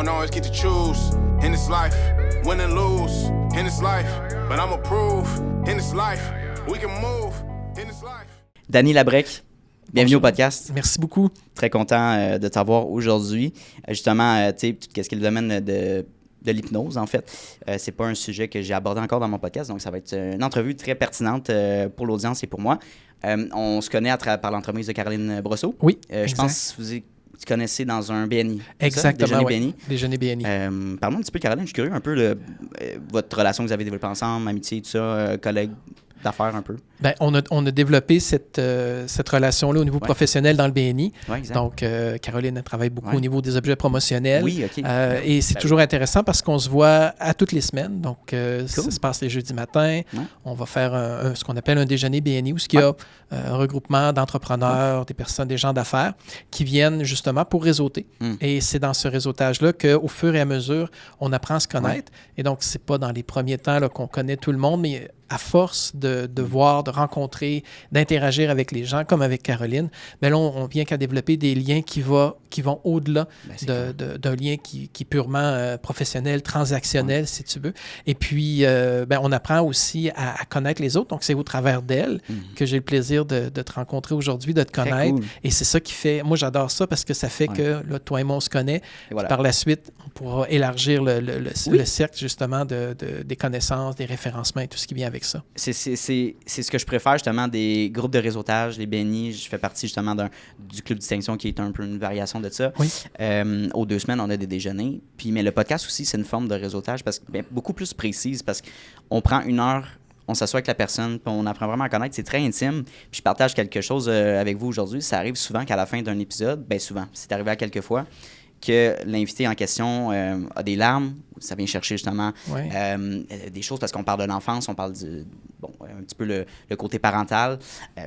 don't always get to choose in this life, win and lose in this life, but I'ma prove in this life, we can move in this life. Danny Labrec, bienvenue au podcast. Merci beaucoup. Très content de t'avoir aujourd'hui. Justement, tu sais, tout ce qui est le domaine de l'hypnose, en fait. C'est pas un sujet que j'ai abordé encore dans mon podcast, donc ça va être une entrevue très pertinente pour l'audience et pour moi. On se connaît par l'entremise de Caroline Brosseau. Oui, je pense que tu connaissais dans un BNI. Exactement, Déjeuner BNI. Déjeuner BNI. Parle-moi un petit peu, Caroline, je suis curieux un peu votre relation que vous avez développée ensemble, amitié, tout ça, collègues d'affaires un peu. Bien, on a développé cette relation-là au niveau professionnel dans le BNI. Ouais, exact. Donc, Caroline elle travaille beaucoup au niveau des objets promotionnels. Oui, OK. Et c'est toujours intéressant parce qu'on se voit à toutes les semaines. Donc, cool. Ça se passe les jeudis matins. Ouais. On va faire ce qu'on appelle un déjeuner BNI où il y a un regroupement d'entrepreneurs, des gens d'affaires qui viennent justement pour réseauter. Et c'est dans ce réseautage-là qu'au fur et à mesure, on apprend à se connaître. Et donc, c'est pas dans les premiers temps là, qu'on connaît tout le monde, mais à force de voir, de rencontrer, d'interagir avec les gens, comme avec Caroline, bien là, on vient qu'à développer des liens qui vont au-delà d'un lien qui est purement professionnel, transactionnel, si tu veux. Et puis, on apprend aussi à connaître les autres. Donc, c'est au travers d'elle que j'ai le plaisir de te rencontrer aujourd'hui, de te connaître. Cool. Et c'est ça qui fait... Moi, j'adore ça parce que ça fait que là, toi et moi, on se connaît. Voilà. Par la suite, on pourra élargir le cercle, justement, des connaissances, des référencements et tout ce qui vient avec ça. C'est ce que je préfère, justement, des groupes de réseautage, les BNI. Je fais partie, justement, du Club Distinction qui est un peu une variation de ça. Oui. Aux 2 semaines, on a des déjeuners. Mais le podcast aussi, c'est une forme de réseautage beaucoup plus précise parce qu'on prend 1 heure, on s'assoit avec la personne, puis on apprend vraiment à connaître. C'est très intime. Puis je partage quelque chose avec vous aujourd'hui. Ça arrive souvent qu'à la fin d'un épisode, souvent, c'est arrivé à quelques fois, que l'invité en question a des larmes. Ça vient chercher justement des choses parce qu'on parle de l'enfance, on parle un petit peu le côté parental.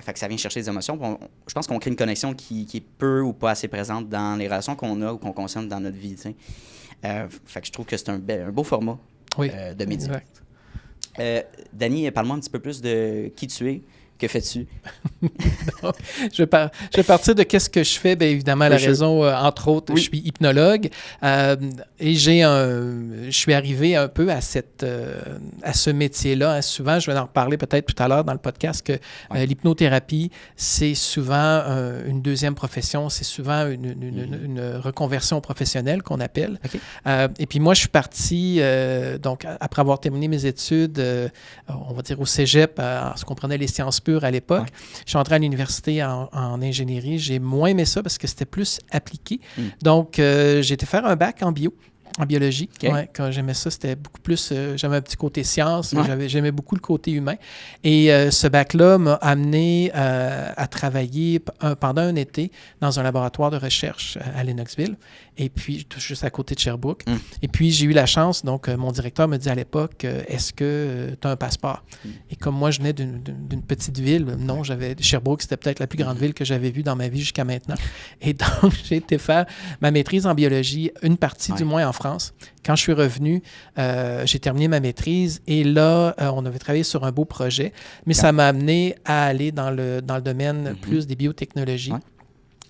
Fait que ça vient chercher des émotions. Je pense qu'on crée une connexion qui est peu ou pas assez présente dans les relations qu'on a ou qu'on consomme dans notre vie. Fait que je trouve que c'est un beau format de média. Danny, parle-moi un petit peu plus de qui tu es. Que fais-tu? Je vais partir de qu'est-ce que je fais. Bien évidemment, la raison, entre autres, je suis hypnologue et je suis arrivé un peu à ce métier-là. Souvent, je vais en reparler peut-être tout à l'heure dans le podcast, que l'hypnothérapie, c'est souvent une deuxième profession, c'est souvent une reconversion professionnelle qu'on appelle. Okay. Et puis moi, je suis parti, donc après avoir terminé mes études, on va dire au cégep, ce qu'on prenait les sciences pure à l'époque. Ouais. Je suis entré à l'université en ingénierie. J'ai moins aimé ça parce que c'était plus appliqué. Donc, j'ai été faire un bac en biologie. Okay. Ouais, quand j'aimais ça, c'était beaucoup plus... j'avais un petit côté science, j'aimais beaucoup le côté humain. Et ce bac-là m'a amené à travailler pendant un été dans un laboratoire de recherche à Lennoxville, et puis juste à côté de Sherbrooke. Et puis, j'ai eu la chance, donc mon directeur me dit à l'époque, est-ce que tu as un passeport? Et comme moi, je venais d'une petite ville, non, Sherbrooke, c'était peut-être la plus grande ville que j'avais vue dans ma vie jusqu'à maintenant. Et donc, j'ai été faire ma maîtrise en biologie, une partie du moins en France. Quand je suis revenu, j'ai terminé ma maîtrise et là, on avait travaillé sur un beau projet, mais ça m'a amené à aller dans le domaine plus des biotechnologies. Ouais.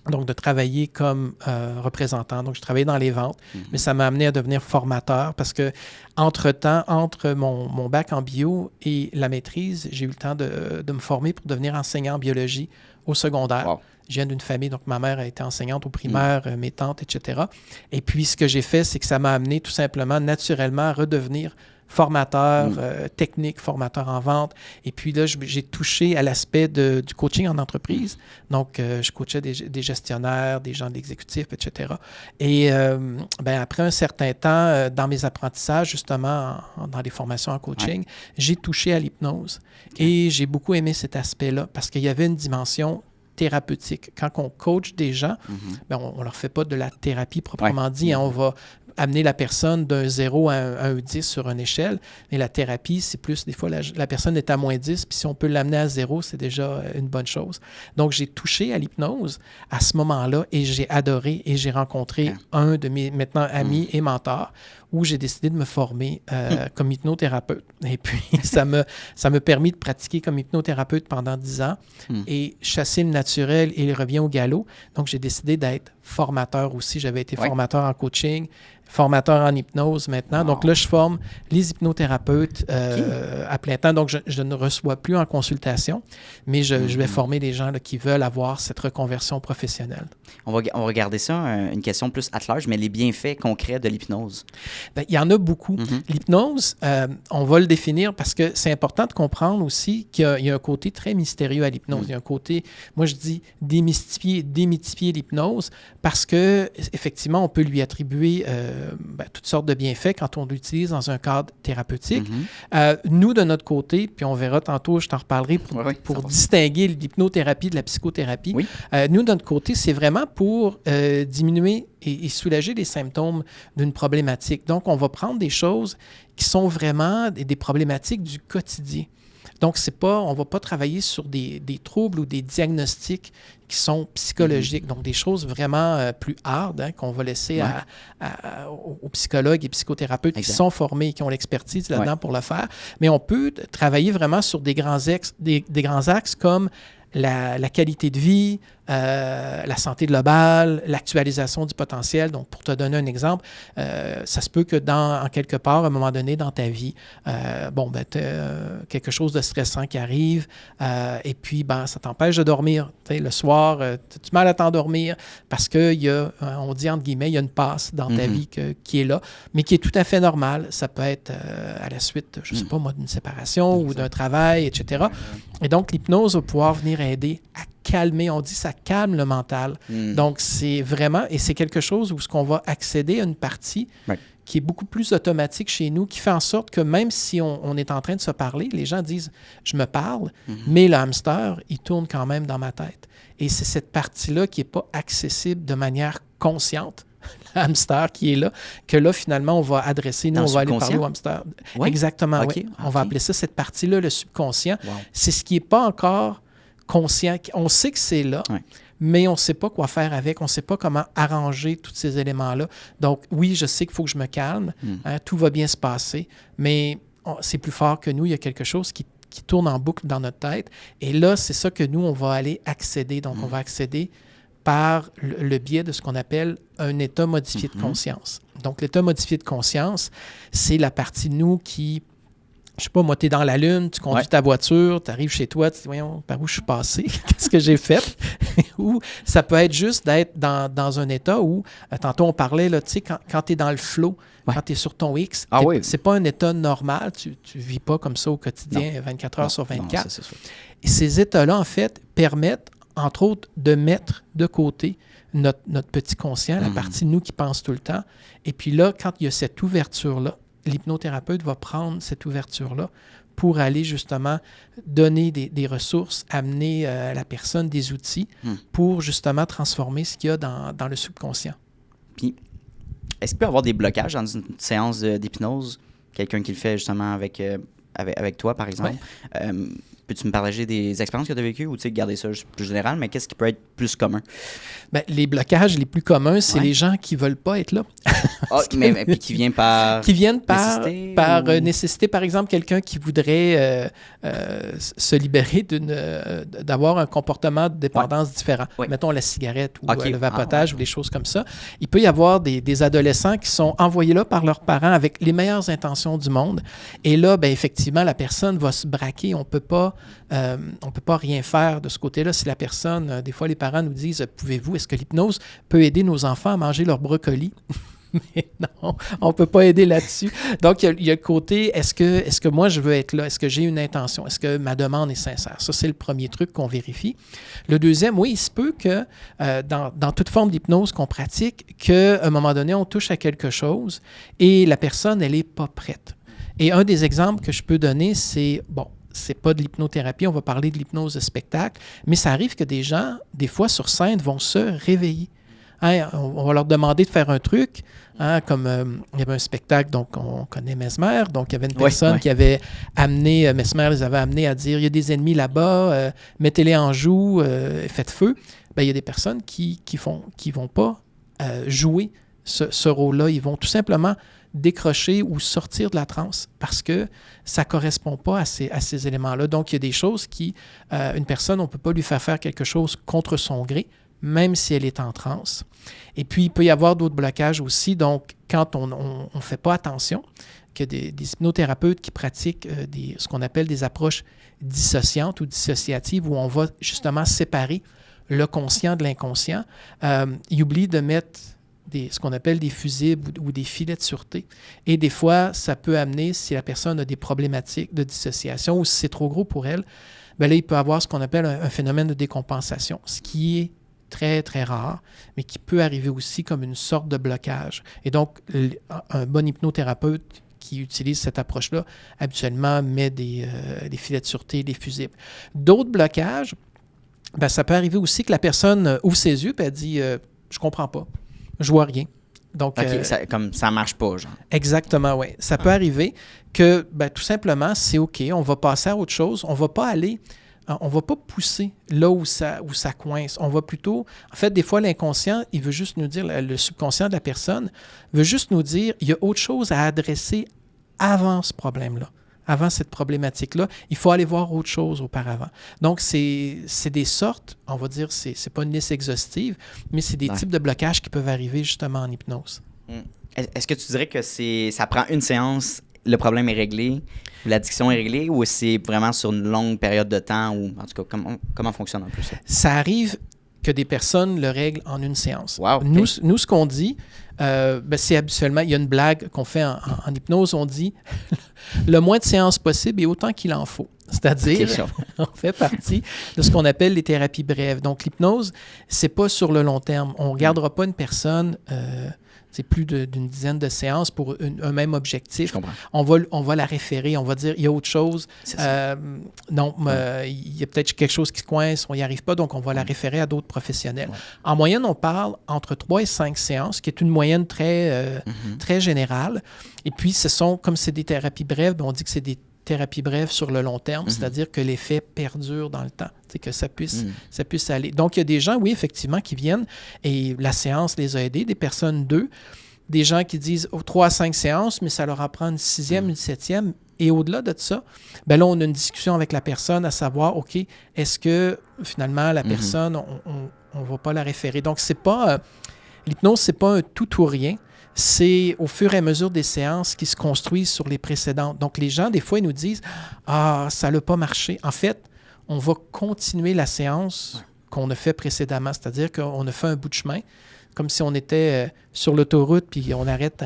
Donc, de travailler comme représentant. Donc, je travaillais dans les ventes, mais ça m'a amené à devenir formateur parce que, entre-temps, entre mon bac en bio et la maîtrise, j'ai eu le temps de me former pour devenir enseignant en biologie au secondaire. Wow. Je viens d'une famille, donc ma mère a été enseignante au primaire, mes tantes, etc. Et puis, ce que j'ai fait, c'est que ça m'a amené tout simplement, naturellement, à redevenir formateur technique, formateur en vente. Et puis là, j'ai touché à l'aspect du coaching en entreprise. Donc, je coachais des gestionnaires, des gens de l'exécutif, etc. Et après un certain temps, dans mes apprentissages, justement, dans les formations en coaching, j'ai touché à l'hypnose. Et j'ai beaucoup aimé cet aspect-là parce qu'il y avait une dimension thérapeutique. Quand on coach des gens, on ne leur fait pas de la thérapie proprement dit. Hein, on va amener la personne d'un 0 à un 10 sur une échelle. Mais la thérapie, c'est plus, des fois, la personne est à moins 10, puis si on peut l'amener à 0, c'est déjà une bonne chose. Donc, j'ai touché à l'hypnose à ce moment-là et j'ai adoré et j'ai rencontré un de mes maintenant amis et mentors où j'ai décidé de me former comme hypnothérapeute. Et puis, ça m'a permis de pratiquer comme hypnothérapeute pendant 10 ans et chasser le naturel et il revient au galop. Donc, j'ai décidé d'être formateur aussi. J'avais été formateur en coaching, formateur en hypnose maintenant. Donc là, je forme les hypnothérapeutes à plein temps. Donc, je ne reçois plus en consultation, mais je vais former des gens là, qui veulent avoir cette reconversion professionnelle. On va regarder ça, une question plus at large, mais les bienfaits concrets de l'hypnose. Bien, il y en a beaucoup. L'hypnose, on va le définir parce que c'est important de comprendre aussi qu'il y a un côté très mystérieux à l'hypnose. Il y a un côté, moi je dis, démythifier l'hypnose parce que effectivement, on peut lui attribuer toutes sortes de bienfaits quand on l'utilise dans un cadre thérapeutique. Nous, de notre côté, puis on verra tantôt, je t'en reparlerai pour distinguer l'hypnothérapie de la psychothérapie. Nous, de notre côté, c'est vraiment pour diminuer et soulager les symptômes d'une problématique. Donc, on va prendre des choses qui sont vraiment des problématiques du quotidien. Donc, on ne va pas travailler sur des troubles ou des diagnostics qui sont psychologiques. Donc, des choses vraiment plus hard qu'on va laisser aux psychologues et psychothérapeutes qui sont formés et qui ont l'expertise là-dedans pour le faire. Mais on peut travailler vraiment sur des grands axes comme la qualité de vie, la santé globale, l'actualisation du potentiel. Donc, pour te donner un exemple, ça se peut que en quelque part, à un moment donné dans ta vie, tu as quelque chose de stressant qui arrive et puis, ça t'empêche de dormir. Le soir, tu as du mal à t'endormir parce qu'il y a, on dit entre guillemets, il y a une passe dans ta vie qui est là, mais qui est tout à fait normale. Ça peut être à la suite, je ne sais pas moi, d'une séparation ou d'un travail, etc. Et donc, l'hypnose va pouvoir venir aider à calmer. On dit ça calme le mental. Donc, c'est vraiment, et c'est quelque chose où on va accéder à une partie qui est beaucoup plus automatique chez nous, qui fait en sorte que même si on est en train de se parler, les gens disent « je me parle », mais le hamster, il tourne quand même dans ma tête. Et c'est cette partie-là qui n'est pas accessible de manière consciente, le hamster qui est là, que là, finalement, on va adresser, nous, on va aller parler au hamster. Exactement, oui. On va appeler ça cette partie-là, le subconscient. C'est ce qui n'est pas encore conscient. On sait que c'est là, mais on ne sait pas quoi faire avec, on ne sait pas comment arranger tous ces éléments-là. Donc, oui, je sais qu'il faut que je me calme, tout va bien se passer, mais c'est plus fort que nous, il y a quelque chose qui tourne en boucle dans notre tête. Et là, c'est ça que nous, on va aller accéder. Donc, on va accéder par le biais de ce qu'on appelle un état modifié de conscience. Donc, l'état modifié de conscience, c'est la partie de nous qui... Je sais pas, moi, tu es dans la Lune, tu conduis ta voiture, tu arrives chez toi, tu te dis, voyons, par où je suis passé? Qu'est-ce que j'ai fait? Ou ça peut être juste d'être dans un état où, tantôt on parlait, tu sais, quand tu es dans le flow, quand tu es sur ton X, c'est pas un état normal, tu vis pas comme ça au quotidien, 24 heures sur 24. Non, ça, c'est sûr. Et ces états-là, en fait, permettent, entre autres, de mettre de côté notre petit conscient, la partie de nous qui pense tout le temps. Et puis là, quand il y a cette ouverture-là, l'hypnothérapeute va prendre cette ouverture-là pour aller justement donner des ressources, amener à la personne des outils pour justement transformer ce qu'il y a dans le subconscient. Puis, est-ce qu'il peut y avoir des blocages dans une séance d'hypnose? Quelqu'un qui le fait justement avec toi, par exemple. Peux-tu me partager des expériences que tu as vécues ou garder ça plus général, mais qu'est-ce qui peut être plus commun? Bien, les blocages les plus communs, c'est les gens qui ne veulent pas être là. Mais qui viennent par nécessité, par exemple, quelqu'un qui voudrait se libérer d'avoir un comportement de dépendance différent. Mettons la cigarette ou le vapotage ou des choses comme ça. Il peut y avoir des adolescents qui sont envoyés là par leurs parents avec les meilleures intentions du monde. Et là, bien, effectivement, la personne va se braquer. On ne peut pas rien faire de ce côté-là. Si la personne, des fois, les parents nous disent « Pouvez-vous, est-ce que l'hypnose peut aider nos enfants à manger leur brocoli? » Mais non, on ne peut pas aider là-dessus. Donc, il y a le côté, est-ce que moi, je veux être là? Est-ce que j'ai une intention? Est-ce que ma demande est sincère? Ça, c'est le premier truc qu'on vérifie. Le deuxième, oui, il se peut que dans toute forme d'hypnose qu'on pratique, qu'à un moment donné, on touche à quelque chose et la personne, elle n'est pas prête. Et un des exemples que je peux donner, c'est, c'est pas de l'hypnothérapie, on va parler de l'hypnose de spectacle, mais ça arrive que des gens, des fois sur scène, vont se réveiller. On va leur demander de faire un truc, comme il y avait un spectacle, donc on connaît Mesmer, donc il y avait une personne qui avait amené, Mesmer les avait amenés à dire, il y a des ennemis là-bas, mettez-les en joue, faites feu. Bien, il y a des personnes qui vont pas jouer ce rôle-là, ils vont tout simplement décrocher ou sortir de la transe parce que ça ne correspond pas à ces éléments-là. Donc, il y a des choses une personne, on ne peut pas lui faire quelque chose contre son gré même si elle est en transe. Et puis, il peut y avoir d'autres blocages aussi. Donc, quand on ne fait pas attention, que des hypnothérapeutes qui pratiquent ce qu'on appelle des approches dissociantes ou dissociatives, où on va justement séparer le conscient de l'inconscient, ils oublient de mettre ce qu'on appelle des fusibles ou des filets de sûreté. Et des fois, ça peut amener, si la personne a des problématiques de dissociation ou si c'est trop gros pour elle, bien là, il peut avoir ce qu'on appelle un phénomène de décompensation, ce qui est très, très rare, mais qui peut arriver aussi comme une sorte de blocage. Et donc, un bon hypnothérapeute qui utilise cette approche-là, habituellement met des filets de sûreté, des fusibles. D'autres blocages, bien, ça peut arriver aussi que la personne ouvre ses yeux et elle dit « je comprends pas, je vois rien ». Donc, comme ça marche pas, genre. Exactement, oui. Ça peut arriver que, ben, tout simplement, c'est OK, on va passer à autre chose. On va pas aller, on va pas pousser là où ça coince. On va plutôt... En fait, des fois, l'inconscient, il veut juste nous dire, le subconscient de la personne veut juste nous dire, il y a autre chose à adresser avant ce problème-là, avant cette problématique-là. Il faut aller voir autre chose auparavant. Donc, c'est des sortes, on va dire, c'est pas une liste exhaustive, mais c'est des types de blocages qui peuvent arriver justement en hypnose. Est-ce que tu dirais que ça prend une séance, le problème est réglé, l'addiction est réglée, ou c'est vraiment sur une longue période de temps, ou en tout cas, comment fonctionne un peu ça? Ça arrive que des personnes le règlent en une séance. Wow, okay. Nous, ce qu'on dit, c'est habituellement, il y a une blague qu'on fait en hypnose, on dit le moins de séances possible et autant qu'il en faut. C'est-à-dire, on fait partie de ce qu'on appelle les thérapies brèves. Donc, l'hypnose, c'est pas sur le long terme. On ne regardera pas une personne... c'est plus d'une dizaine de séances pour un même objectif. Je comprends. On va la référer, on va dire, il y a autre chose. Non, il y a peut-être quelque chose qui se coince, on n'y arrive pas, donc on va la référer à d'autres professionnels. Ouais. En moyenne, on parle entre 3 et 5 séances, qui est une moyenne très générale. Et puis, comme c'est des thérapies brèves, on dit que c'est des thérapie brève sur le long terme, c'est-à-dire que l'effet perdure dans le temps, que ça puisse aller. Donc, il y a des gens, oui, effectivement, qui viennent et la séance les a aidés, des personnes 2, des gens qui disent 3 à 5 séances, mais ça leur en prend une 6e, une 7e. Et au-delà de ça, ben là, on a une discussion avec la personne à savoir, OK, est-ce que finalement, la personne, on ne va pas la référer? Donc, l'hypnose, c'est pas un tout ou rien. C'est au fur et à mesure des séances qui se construisent sur les précédentes. Donc, les gens, des fois, ils nous disent « Ah, ça n'a pas marché ». En fait, on va continuer la séance qu'on a fait précédemment, c'est-à-dire qu'on a fait un bout de chemin, comme si on était sur l'autoroute puis on arrête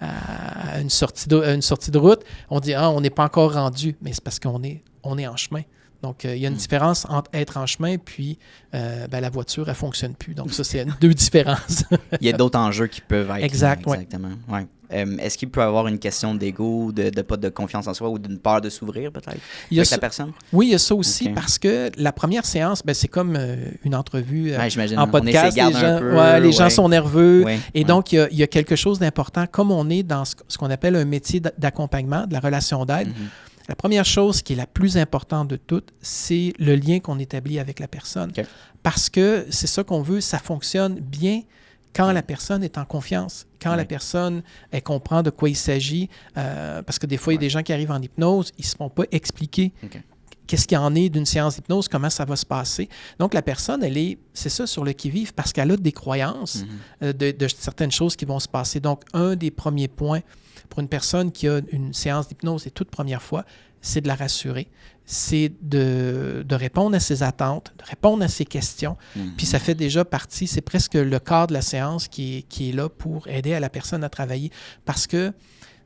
à une sortie de route. On dit « Ah, on n'est pas encore rendu », mais c'est parce qu'on est en chemin. Donc, il y a une différence entre être en chemin puis la voiture, elle ne fonctionne plus. Donc, ça, c'est 2 différences. Il y a d'autres enjeux qui peuvent être. Exactement. Ouais. Est-ce qu'il peut y avoir une question d'ego, de confiance en soi ou d'une peur de s'ouvrir, peut-être, avec la personne? Oui, il y a ça aussi, parce que la première séance, c'est comme une entrevue en podcast. Les gens sont nerveux. Donc, il y a quelque chose d'important. Comme on est dans ce qu'on appelle un métier d'accompagnement, de la relation d'aide, la première chose qui est la plus importante de toutes, c'est le lien qu'on établit avec la personne. Okay. Parce que c'est ça qu'on veut, ça fonctionne bien quand la personne est en confiance, quand la personne elle comprend de quoi il s'agit. Parce que des fois, il y a des gens qui arrivent en hypnose, ils ne se font pas expliquer qu'est-ce qu'il y en est d'une séance d'hypnose, comment ça va se passer. Donc, la personne, c'est ça, sur le qui-vive, parce qu'elle a des croyances de certaines choses qui vont se passer. Donc, un des premiers points pour une personne qui a une séance d'hypnose les toute première fois, c'est de la rassurer, c'est de répondre à ses attentes, de répondre à ses questions. Puis ça fait déjà partie, c'est presque le corps de la séance qui est là pour aider à la personne à travailler. Parce que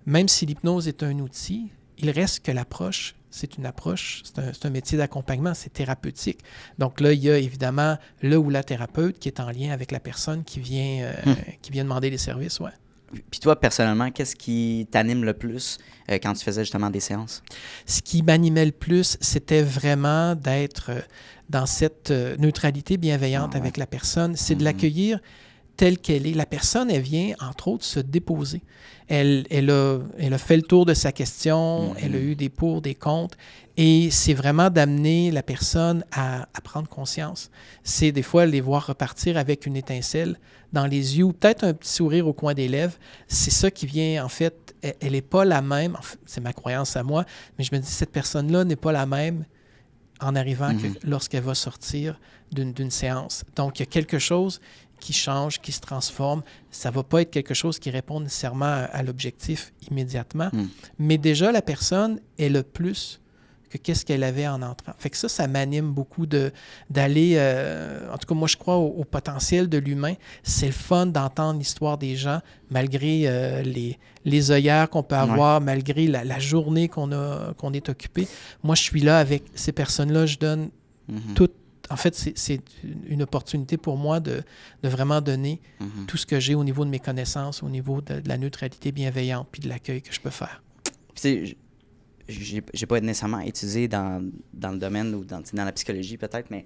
même si l'hypnose est un outil, il reste que l'approche, c'est une approche, c'est un métier d'accompagnement, c'est thérapeutique. Donc là, il y a évidemment le ou la thérapeute qui est en lien avec la personne qui vient demander des services, ouais. Puis toi, personnellement, qu'est-ce qui t'anime le plus quand tu faisais justement des séances? Ce qui m'animait le plus, c'était vraiment d'être dans cette neutralité bienveillante avec la personne. C'est de l'accueillir telle qu'elle est. La personne, elle vient, entre autres, se déposer. Elle a fait le tour de sa question, elle a eu des pour, des contre, et c'est vraiment d'amener la personne à prendre conscience. C'est des fois les voir repartir avec une étincelle dans les yeux, ou peut-être un petit sourire au coin des lèvres. C'est ça qui vient, en fait, elle n'est pas la même, en fait, c'est ma croyance à moi, mais je me dis, cette personne-là n'est pas la même en arrivant lorsqu'elle va sortir d'une séance. Donc, il y a quelque chose qui change, qui se transforme. Ça ne va pas être quelque chose qui répond nécessairement à l'objectif immédiatement, mais déjà, la personne est le plus que qu'est-ce qu'elle avait en entrant. Fait que ça m'anime beaucoup d'aller... en tout cas, moi, je crois au potentiel de l'humain. C'est le fun d'entendre l'histoire des gens, malgré les œillères qu'on peut avoir, malgré la journée qu'on est occupé. Moi, je suis là avec ces personnes-là. Je donne tout. En fait, c'est une opportunité pour moi de vraiment donner tout ce que j'ai au niveau de mes connaissances, au niveau de la neutralité bienveillante puis de l'accueil que je peux faire. Puis, j'ai pas nécessairement étudié dans le domaine ou dans la psychologie peut-être, mais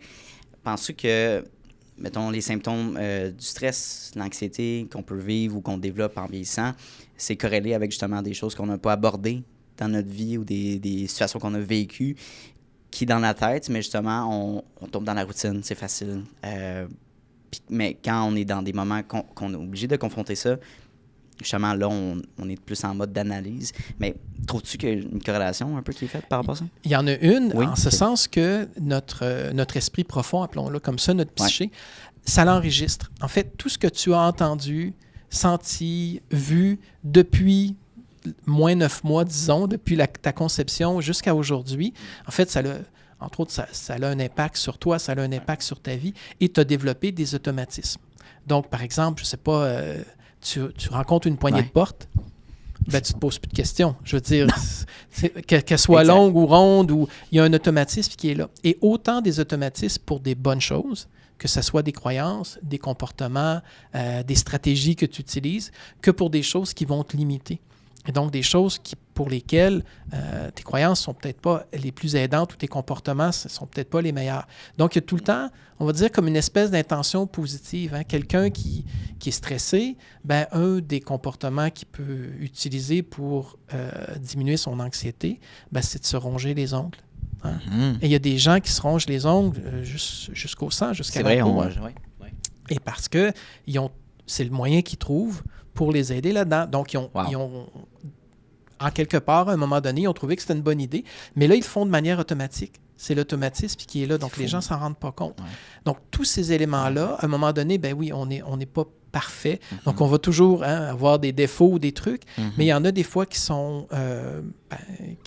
penses-tu que, mettons, les symptômes du stress, l'anxiété qu'on peut vivre ou qu'on développe en vieillissant, c'est corrélé avec justement des choses qu'on n'a pas abordées dans notre vie ou des situations qu'on a vécues qui dans la tête, mais justement, on tombe dans la routine, c'est facile. Mais quand on est dans des moments qu'on est obligé de confronter ça, justement, là, on est plus en mode d'analyse. Mais trouves-tu qu'il y a une corrélation un peu qui est faite par rapport à ça? Il y en a une, en ce sens que notre esprit profond, appelons-le comme ça, notre psyché, ça l'enregistre. En fait, tout ce que tu as entendu, senti, vu depuis moins 9 mois, disons, depuis ta conception jusqu'à aujourd'hui, en fait, entre autres, ça a un impact sur toi, ça a un impact sur ta vie et tu as développé des automatismes. Donc, par exemple, je ne sais pas... Tu rencontres une poignée de porte, ben, tu ne te poses plus de questions. Je veux dire, qu'elle soit longue ou ronde, ou il y a un automatisme qui est là. Et autant des automatismes pour des bonnes choses, que ce soit des croyances, des comportements, des stratégies que tu utilises, que pour des choses qui vont te limiter. Et donc, des choses pour lesquelles tes croyances ne sont peut-être pas les plus aidantes ou tes comportements ne sont peut-être pas les meilleurs. Donc, il y a tout le temps, on va dire, comme une espèce d'intention positive. Hein? Quelqu'un qui est stressé, ben, un des comportements qu'il peut utiliser pour diminuer son anxiété, ben, c'est de se ronger les ongles. Hein? Et il y a des gens qui se rongent les ongles jusqu'au sang, jusqu'à la peau. Et parce que c'est le moyen qu'ils trouvent pour les aider là-dedans. Donc, ils ont, en quelque part, à un moment donné, ils ont trouvé que c'était une bonne idée, mais là, ils le font de manière automatique. C'est l'automatisme qui est là, donc les gens ne s'en rendent pas compte. Donc, tous ces éléments-là, à un moment donné, ben oui, on n'est pas parfait. Donc, on va toujours avoir des défauts ou des trucs, mais il y en a des fois qui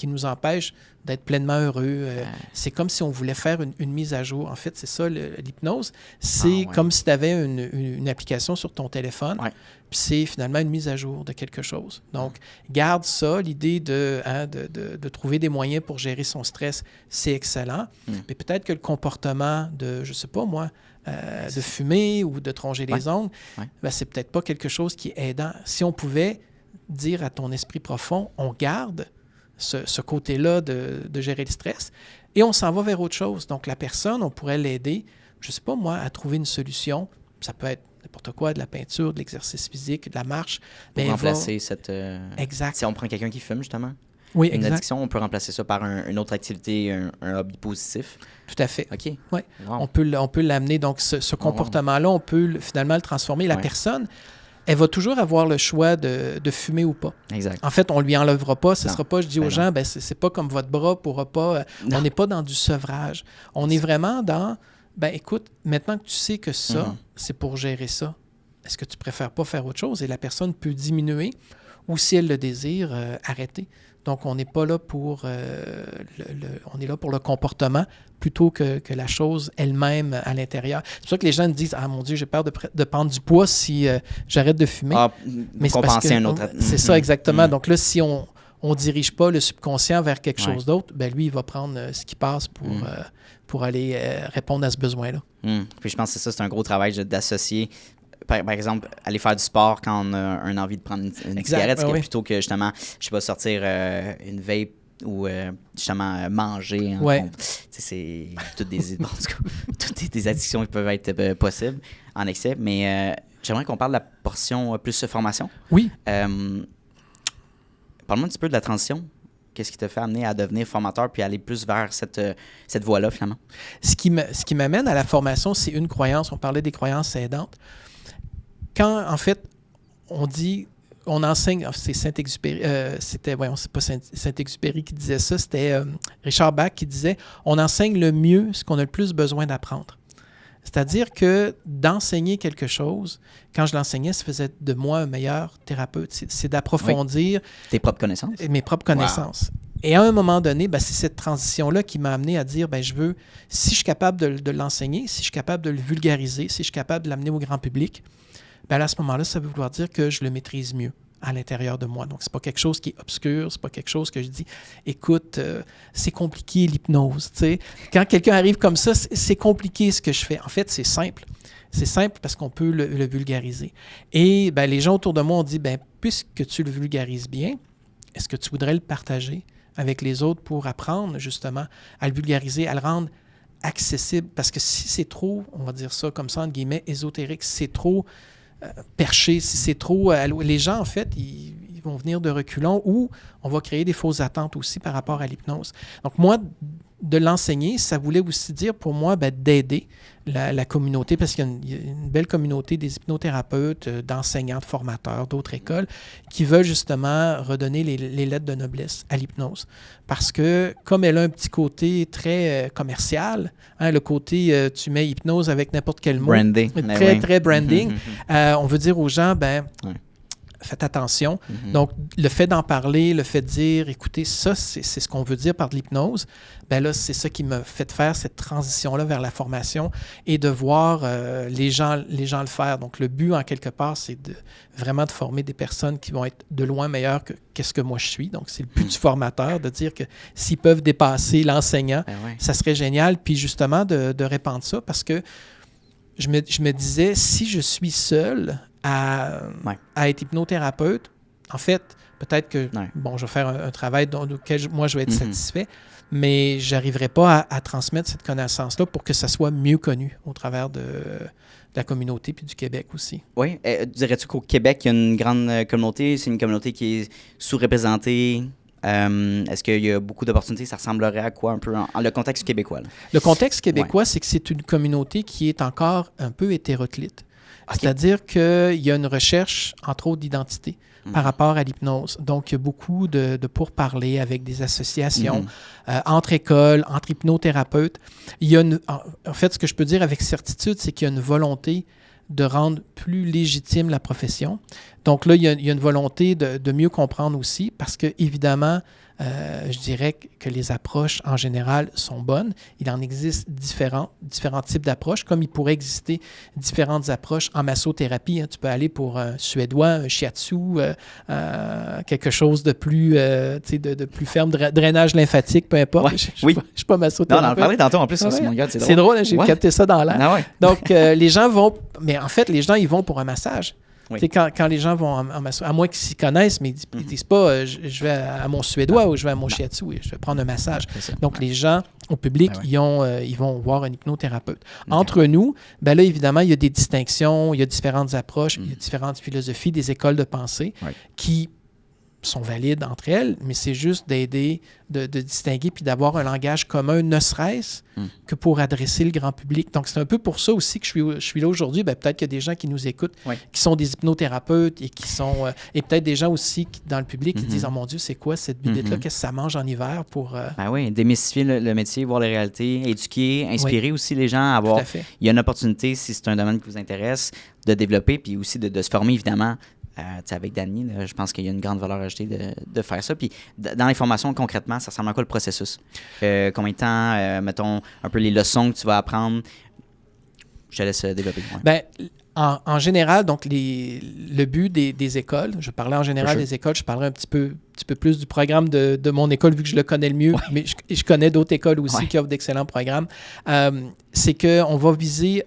nous empêchent d'être pleinement heureux. C'est comme si on voulait faire une mise à jour. En fait, c'est ça, l'hypnose. C'est comme si tu avais une application sur ton téléphone, puis c'est finalement une mise à jour de quelque chose. Donc, garde ça, l'idée de trouver des moyens pour gérer son stress, c'est excellent. Mais peut-être que le comportement de, je sais pas moi, de fumer ou de te ronger les ongles, ben, c'est peut-être pas quelque chose qui est aidant. Si on pouvait dire à ton esprit profond, on garde ce côté-là de gérer le stress et on s'en va vers autre chose. Donc, la personne, on pourrait l'aider, je sais pas moi, à trouver une solution. Ça peut être n'importe quoi, de la peinture, de l'exercice physique, de la marche. Pour remplacer cette... Exact. Si on prend quelqu'un qui fume, justement, une addiction, on peut remplacer ça par une autre activité, un hobby positif. Tout à fait. OK. Ouais. Wow. On peut l'amener. Donc, ce comportement-là, on peut finalement le transformer. La personne, elle va toujours avoir le choix de fumer ou pas. Exact. En fait, on ne lui enlèvera pas. Ce ne sera pas, je dis aux gens, ben, c'est pas comme votre bras ne pourra pas... on n'est pas dans du sevrage. On est vraiment dans... Ben écoute, maintenant que tu sais que ça, c'est pour gérer ça, est-ce que tu préfères pas faire autre chose? Et la personne peut diminuer ou, si elle le désire, arrêter. Donc, on n'est pas là pour on est là pour le comportement plutôt que la chose elle-même à l'intérieur. C'est pour ça que les gens me disent « Ah mon Dieu, j'ai peur de prendre du poids si j'arrête de fumer. » Mais c'est parce que, un autre... C'est ça, exactement. Donc là, si on ne dirige pas le subconscient vers quelque chose d'autre, ben lui, il va prendre ce qui passe pour aller répondre à ce besoin-là. Puis je pense que c'est un gros travail d'associer, par exemple, aller faire du sport quand on a une envie de prendre une cigarette, plutôt que justement, je sais pas, sortir une vape ou justement manger. C'est toutes des addictions qui peuvent être possibles en excès. Mais j'aimerais qu'on parle de la portion plus formation. Oui. Parle-moi un petit peu de la transition. Qu'est-ce qui t'a fait amener à devenir formateur puis aller plus vers cette voie-là, finalement? Ce qui m'amène à la formation, c'est une croyance. On parlait des croyances aidantes. Quand, en fait, on on enseigne, c'est Saint-Exupéry, c'est pas Saint-Exupéry qui disait ça, c'était Richard Bach qui disait « On enseigne le mieux ce qu'on a le plus besoin d'apprendre ». C'est-à-dire que d'enseigner quelque chose, quand je l'enseignais, ça faisait de moi un meilleur thérapeute. C'est d'approfondir tes propres connaissances. Mes propres connaissances. Wow. Et à un moment donné, c'est cette transition-là qui m'a amené à dire, si je suis capable de l'enseigner, si je suis capable de le vulgariser, si je suis capable de l'amener au grand public, à ce moment-là, ça veut vouloir dire que je le maîtrise mieux à l'intérieur de moi. Donc, c'est pas quelque chose qui est obscur, c'est pas quelque chose que je dis, écoute, c'est compliqué l'hypnose. T'sais. Quand quelqu'un arrive comme ça, c'est compliqué ce que je fais. En fait, c'est simple. C'est simple parce qu'on peut le vulgariser. Et les gens autour de moi ont dit, puisque tu le vulgarises bien, est-ce que tu voudrais le partager avec les autres pour apprendre justement à le vulgariser, à le rendre accessible? Parce que si c'est trop, on va dire ça comme ça, entre guillemets, ésotérique, si c'est trop perché, si c'est trop... les gens, en fait, ils vont venir de reculons ou on va créer des fausses attentes aussi par rapport à l'hypnose. Donc, moi, de l'enseigner, ça voulait aussi dire pour moi d'aider la communauté, parce qu'il y a une belle communauté des hypnothérapeutes, d'enseignants, de formateurs, d'autres écoles, qui veulent justement redonner les lettres de noblesse à l'hypnose. Parce que, comme elle a un petit côté très commercial, le côté tu mets hypnose avec n'importe quel mot, branding. Très branding, on veut dire aux gens, faites attention. Donc, le fait d'en parler, le fait de dire, écoutez, ça, c'est ce qu'on veut dire par de l'hypnose, là, c'est ça qui m'a fait faire cette transition-là vers la formation et de voir les gens le faire. Donc, le but, en quelque part, c'est vraiment de former des personnes qui vont être de loin meilleures que qu'est-ce que moi je suis. Donc, c'est le but du formateur, de dire que s'ils peuvent dépasser l'enseignant, ça serait génial. Puis, justement, de répandre ça parce que je me disais, si je suis seul à être hypnothérapeute, en fait, peut-être que, je vais faire un travail auquel moi, je vais être satisfait, mais je n'arriverai pas à transmettre cette connaissance-là pour que ça soit mieux connu au travers de la communauté puis du Québec aussi. Oui. Dirais-tu qu'au Québec, il y a une grande communauté? C'est une communauté qui est sous-représentée? Est-ce qu'il y a beaucoup d'opportunités? Ça ressemblerait à quoi un peu le contexte québécois? Là? Le contexte québécois, c'est que c'est une communauté qui est encore un peu hétéroclite. Okay. C'est-à-dire qu'il y a une recherche, entre autres, d'identité par rapport à l'hypnose. Donc, il y a beaucoup de pourparlers avec des associations, entre écoles, entre hypnothérapeutes. Il y a en fait, ce que je peux dire avec certitude, c'est qu'il y a une volonté de rendre plus légitime la profession. Donc là, il y a une volonté de mieux comprendre aussi parce que, évidemment, je dirais que les approches en général sont bonnes. Il en existe différents types d'approches, comme il pourrait exister différentes approches en massothérapie. Tu peux aller pour un suédois, un shiatsu, quelque chose de plus, de plus ferme, drainage lymphatique, peu importe. Je ne suis pas massothérapeute. Non, on en parlait tantôt en plus, c'est mon gars, c'est drôle. C'est drôle, j'ai capté ça dans l'air. Ah ouais. Donc, les gens vont... Mais en fait, les gens, ils vont pour un massage. Oui. Quand les gens vont en massage, à moins qu'ils s'y connaissent, mais ils ne disent pas je vais à mon suédois ou je vais à mon shiatsu et je vais prendre un massage. Donc, les gens au public, ils vont voir un hypnothérapeute. Okay. Entre nous, là, évidemment, il y a des distinctions, il y a différentes approches, il y a différentes philosophies, des écoles de pensée qui sont valides entre elles, mais c'est juste d'aider, de distinguer puis d'avoir un langage commun, ne serait-ce que pour adresser le grand public. Donc, c'est un peu pour ça aussi que je suis là aujourd'hui. Peut-être qu'il y a des gens qui nous écoutent, qui sont des hypnothérapeutes et qui sont... et peut-être des gens aussi dans le public qui disent « Oh mon Dieu, c'est quoi cette bidette-là? Qu'est-ce que ça mange en hiver pour... démystifier le métier, voir les réalités, éduquer, inspirer aussi les gens à avoir... Tout à fait. Il y a une opportunité, si c'est un domaine qui vous intéresse, de développer puis aussi de se former, évidemment. Avec Dany, là, je pense qu'il y a une grande valeur ajoutée de faire ça. Puis dans les formations, concrètement, ça ressemble à quoi le processus? Combien de temps, mettons, un peu les leçons que tu vas apprendre? Je te laisse développer. En général, donc le but des écoles, je parlais en général des écoles, je parlerai un petit peu plus du programme de mon école vu que je le connais le mieux, mais je connais d'autres écoles aussi qui offrent d'excellents programmes. C'est qu'on va viser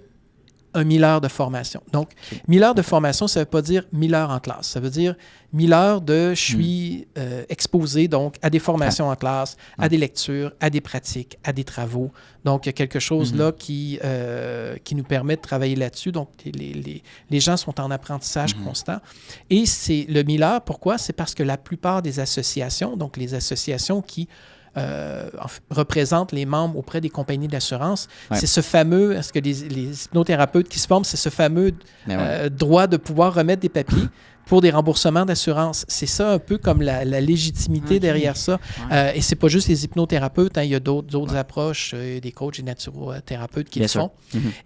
1000 heures de formation. Donc, 1000 heures de formation, ça ne veut pas dire 1000 heures en classe. Ça veut dire 1000 heures je suis exposé donc à des formations en classe, à des lectures, à des pratiques, à des travaux. Donc, il y a quelque chose là qui nous permet de travailler là-dessus. Donc, les gens sont en apprentissage constant. Et c'est le 1000 heures, pourquoi? C'est parce que la plupart des associations, donc les associations qui représentent les membres auprès des compagnies d'assurance. C'est ce fameux, est-ce que les hypnothérapeutes qui se forment, c'est ce fameux droit de pouvoir remettre des papiers pour des remboursements d'assurance. C'est ça un peu comme la légitimité derrière ça. Et c'est pas juste les hypnothérapeutes, il y a d'autres approches, des coachs et naturothérapeutes qui le font.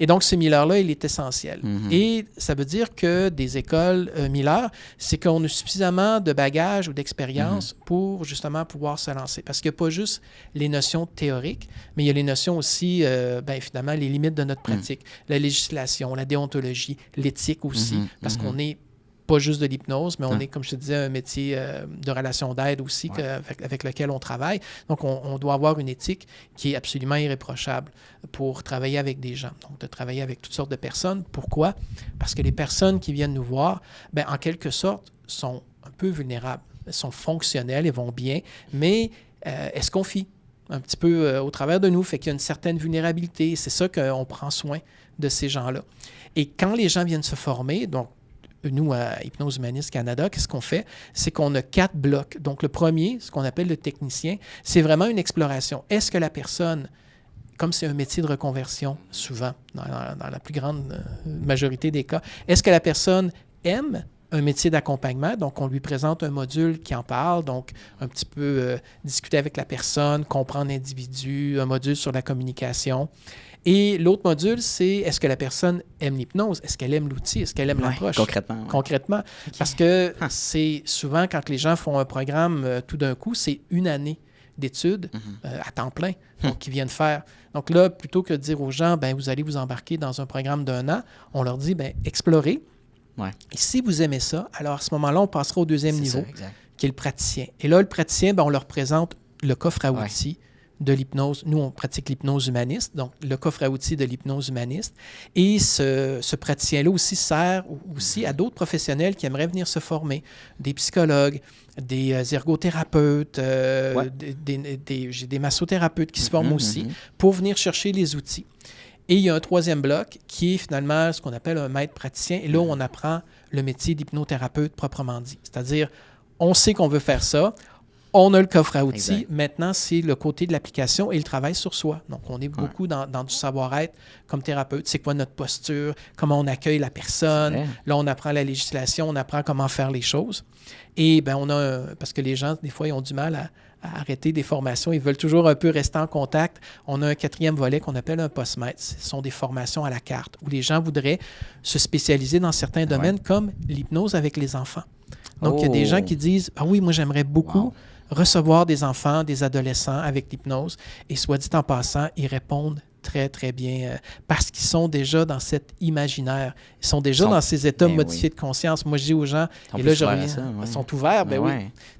Et donc, ce Miller-là, il est essentiel. Et ça veut dire que des écoles Miller, c'est qu'on a suffisamment de bagages ou d'expérience pour justement pouvoir se lancer. Parce qu'il n'y a pas juste les notions théoriques, mais il y a les notions aussi, finalement, les limites de notre pratique, la législation, la déontologie, l'éthique aussi, parce qu'on n'est pas juste de l'hypnose, mais on est, comme je te disais, un métier de relation d'aide aussi avec lequel on travaille. Donc, on doit avoir une éthique qui est absolument irréprochable pour travailler avec des gens. Donc, de travailler avec toutes sortes de personnes. Pourquoi? Parce que les personnes qui viennent nous voir, en quelque sorte, sont un peu vulnérables. Elles sont fonctionnelles, elles vont bien, mais elles se confient un petit peu au travers de nous, fait qu'il y a une certaine vulnérabilité. C'est ça qu'on prend soin de ces gens-là. Et quand les gens viennent se former, donc nous, à Hypnose Humaniste Canada, qu'est-ce qu'on fait? C'est qu'on a 4 blocs. Donc, le premier, ce qu'on appelle le technicien, c'est vraiment une exploration. Est-ce que la personne, comme c'est un métier de reconversion, souvent, dans la plus grande majorité des cas, est-ce que la personne aime un métier d'accompagnement? Donc, on lui présente un module qui en parle, donc un petit peu discuter avec la personne, comprendre l'individu, un module sur la communication. Et l'autre module, c'est est-ce que la personne aime l'hypnose? Est-ce qu'elle aime l'outil? Est-ce qu'elle aime l'approche? Concrètement. Concrètement. Okay. Parce que c'est souvent, quand les gens font un programme tout d'un coup, c'est une année d'études à temps plein qu'ils viennent faire. Donc là, plutôt que de dire aux gens, vous allez vous embarquer dans un programme d'1 an, on leur dit, explorez. Ouais. Et si vous aimez ça, alors à ce moment-là, on passera au deuxième niveau, qui est le praticien. Et là, le praticien, on leur présente le coffre à outils de l'hypnose. Nous, on pratique l'hypnose humaniste, donc le coffre à outils de l'hypnose humaniste. Et ce praticien-là aussi sert aussi à d'autres professionnels qui aimeraient venir se former, des psychologues, des ergothérapeutes, j'ai des massothérapeutes qui se forment aussi pour venir chercher les outils. Et il y a un troisième bloc qui est finalement ce qu'on appelle un maître praticien. Et là, on apprend le métier d'hypnothérapeute proprement dit. C'est-à-dire, on sait qu'on veut faire ça. On a le coffre à outils. Exact. Maintenant, c'est le côté de l'application et le travail sur soi. Donc, on est beaucoup dans du savoir-être comme thérapeute. C'est quoi notre posture? Comment on accueille la personne? Là, on apprend la législation, on apprend comment faire les choses. Et on a parce que les gens, des fois, ils ont du mal à arrêter des formations. Ils veulent toujours un peu rester en contact. On a un 4e volet qu'on appelle un postmaître. Ce sont des formations à la carte où les gens voudraient se spécialiser dans certains domaines comme l'hypnose avec les enfants. Donc, il y a des gens qui disent « Ah oui, moi, j'aimerais beaucoup recevoir des enfants, des adolescents avec l'hypnose. » Et soit dit en passant, ils répondent très, très bien parce qu'ils sont déjà dans cet imaginaire. Ils sont déjà dans ces états modifiés de conscience. Moi, je dis aux gens, et là, je reviens, ils sont ouverts, oui.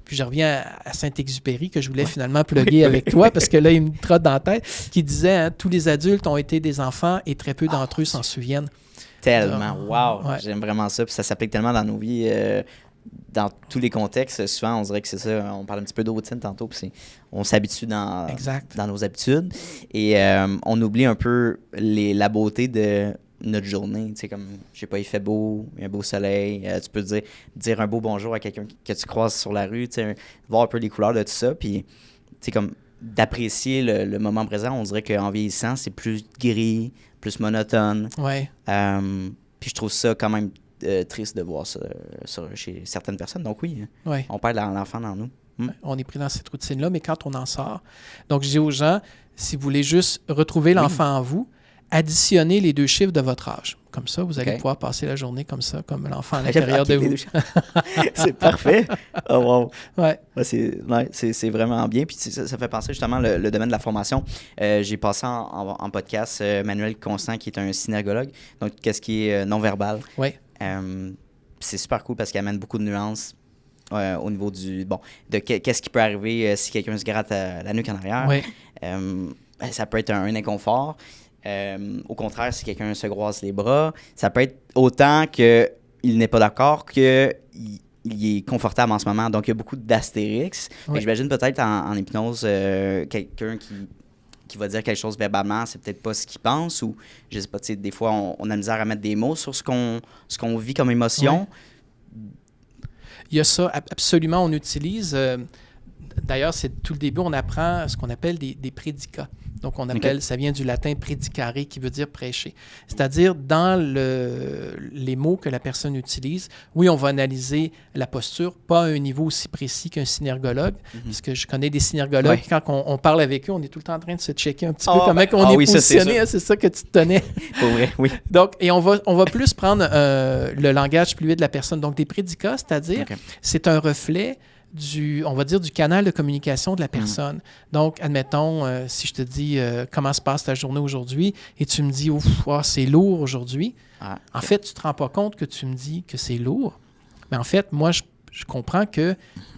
Puis je reviens à Saint-Exupéry, que je voulais finalement plugger avec toi, parce que là, il me trotte dans la tête, qui disait, tous les adultes ont été des enfants et très peu d'entre eux s'en souviennent. Tellement, j'aime vraiment ça. Puis ça s'applique tellement dans nos vies. Dans tous les contextes, souvent, on dirait que c'est ça. On parle un petit peu de routine tantôt, puis on s'habitue dans nos habitudes. Et on oublie un peu la beauté de notre journée. Tu sais, comme, je sais pas, il fait beau, il y a un beau soleil. Tu peux dire un beau bonjour à quelqu'un que tu croises sur la rue, tu sais, voir un peu les couleurs de tout ça. Puis, tu sais, comme d'apprécier le moment présent. On dirait qu'en vieillissant, c'est plus gris, plus monotone. Ouais. Puis je trouve ça quand même triste de voir ça chez certaines personnes. Donc oui, on perd l'enfant dans nous. On est pris dans cette routine-là, mais quand on en sort... Donc, je dis aux gens, si vous voulez juste retrouver l'enfant en vous, additionnez les 2 chiffres de votre âge. Comme ça, vous allez pouvoir passer la journée comme ça, comme l'enfant à l'intérieur de vous. C'est parfait. Oh, wow. Ouais. C'est vraiment bien. Puis ça fait penser justement le domaine de la formation. J'ai passé en podcast Manuel Constant, qui est un synergologue. Donc, qu'est-ce qui est non-verbal. Oui. C'est super cool parce qu'il amène beaucoup de nuances au niveau de qu'est-ce qui peut arriver si quelqu'un se gratte la nuque en arrière. Oui. Ça peut être un inconfort. Au contraire, si quelqu'un se croise les bras, ça peut être autant qu'il n'est pas d'accord qu'il est confortable en ce moment. Donc, il y a beaucoup d'astérix. Oui. J'imagine peut-être en hypnose, quelqu'un qui va dire quelque chose verbalement, c'est peut-être pas ce qu'il pense, ou je sais pas, tu sais, des fois, on a la misère à mettre des mots sur ce qu'on vit comme émotion. Il y a ça, absolument, on utilise D'ailleurs, c'est tout le début, on apprend ce qu'on appelle des prédicats. Donc, on appelle, ça vient du latin prédicare, qui veut dire prêcher. C'est-à-dire, dans les mots que la personne utilise, oui, on va analyser la posture, pas à un niveau aussi précis qu'un synergologue, parce que je connais des synergologues, quand on parle avec eux, on est tout le temps en train de se checker un petit peu comment on est positionné. C'est ça que tu te tenais. Pour vrai, oui. Donc, et on va plus prendre le langage fluide de la personne. Donc, des prédicats, c'est-à-dire, c'est un reflet on va dire, du canal de communication de la personne. Donc, admettons, si je te dis comment se passe ta journée aujourd'hui et tu me dis, c'est lourd aujourd'hui. En fait, tu ne te rends pas compte que tu me dis que c'est lourd. Mais en fait, moi, je comprends que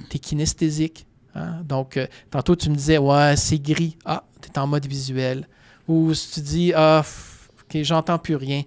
tu es kinesthésique. Hein? Donc, tantôt, tu me disais, c'est gris. Tu es en mode visuel. Ou si tu dis, OK, j'entends plus rien.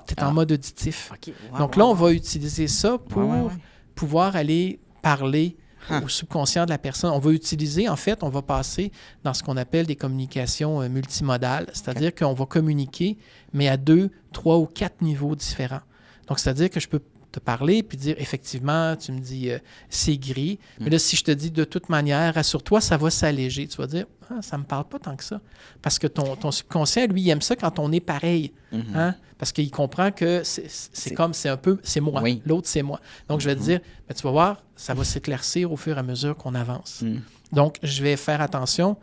Tu es en mode auditif. Okay. Donc là, on va utiliser ça pour pouvoir aller parler au subconscient de la personne. On va utiliser, en fait, on va passer dans ce qu'on appelle des communications multimodales, c'est-à-dire qu'on va communiquer, mais à 2, 3 ou 4 niveaux différents. Donc, c'est-à-dire que je peux te parler puis dire, effectivement, tu me dis, c'est gris, mais là, si je te dis, de toute manière, rassure-toi, ça va s'alléger. Tu vas dire, ça ne me parle pas tant que ça. Parce que ton subconscient, lui, il aime ça quand on est pareil. Hein? Parce qu'il comprend que c'est moi. Oui. L'autre, c'est moi. Donc, je vais te dire, tu vas voir, ça va s'éclaircir au fur et à mesure qu'on avance. Donc, je vais faire attention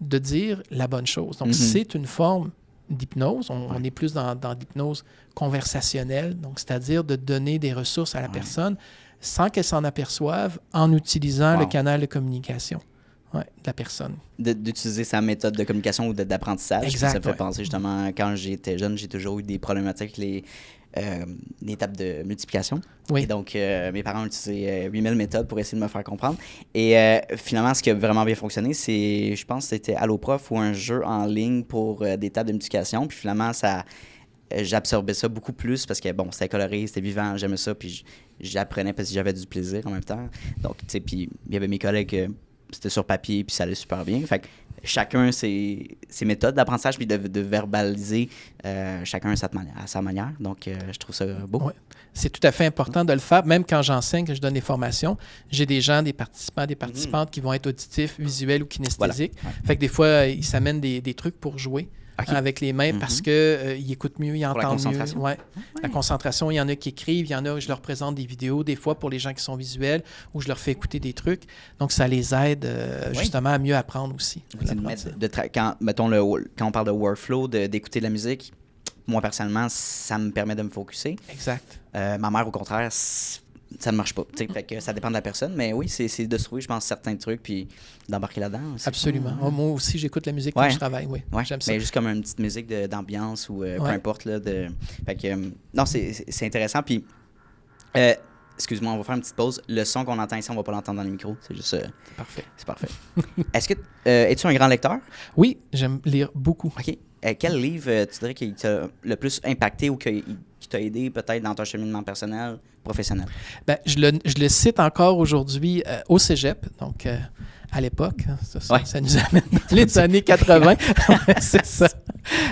de dire la bonne chose. Donc, c'est une forme d'hypnose. On est plus dans l'hypnose conversationnelle, donc c'est-à-dire de donner des ressources à la personne sans qu'elle s'en aperçoive en utilisant le canal de communication de la personne. D'utiliser sa méthode de communication ou d'apprentissage. Exact. Ça me fait penser justement, quand j'étais jeune, j'ai toujours eu des problématiques avec les tables de multiplication. Oui. Et donc, mes parents ont utilisé 8000 méthodes pour essayer de me faire comprendre. Et finalement, ce qui a vraiment bien fonctionné, c'est, je pense, c'était Alloprof ou un jeu en ligne pour des tables de multiplication. Puis finalement, j'absorbais ça beaucoup plus parce que, c'était coloré, c'était vivant, j'aimais ça. Puis j'apprenais parce que j'avais du plaisir en même temps. Donc, tu sais, puis il y avait mes collègues, c'était sur papier, puis ça allait super bien. Fait que chacun ses méthodes d'apprentissage, puis de verbaliser chacun à sa manière. Donc, je trouve ça beau. Ouais. C'est tout à fait important de le faire. Même quand j'enseigne, que je donne des formations, j'ai des gens, des participants, des participantes qui vont être auditifs, visuels ou kinesthésiques. Voilà. Fait que des fois, ils s'amènent des trucs pour jouer. Avec les mains parce qu'ils écoutent mieux, ils entendent mieux. Ouais. La concentration, il y en a qui écrivent, il y en a, je leur présente des vidéos, des fois pour les gens qui sont visuels, ou je leur fais écouter des trucs. Donc, ça les aide justement à mieux apprendre aussi. Quand on parle de workflow, d'écouter de la musique, moi, personnellement, ça me permet de me focusser. Exact. Ma mère, au contraire, ça ne marche pas. Fait que ça dépend de la personne, mais oui, c'est de se trouver, je pense, certains trucs puis d'embarquer là-dedans. Absolument. Moi aussi, j'écoute la musique quand je travaille. Oui. J'aime ça. Mais juste comme une petite musique d'ambiance ou peu importe. Fait que, non, c'est intéressant. Puis, excuse-moi, on va faire une petite pause. Le son qu'on entend ici, on ne va pas l'entendre dans le micro. C'est juste... c'est parfait. C'est parfait. Es-tu un grand lecteur? Oui, j'aime lire beaucoup. OK. Quel livre, tu dirais, qui t'a le plus impacté ou qui t'a aidé peut-être dans ton cheminement personnel, professionnel? Je le cite encore aujourd'hui au cégep, donc à l'époque. Ça nous amène dans les années 80. C'est ça.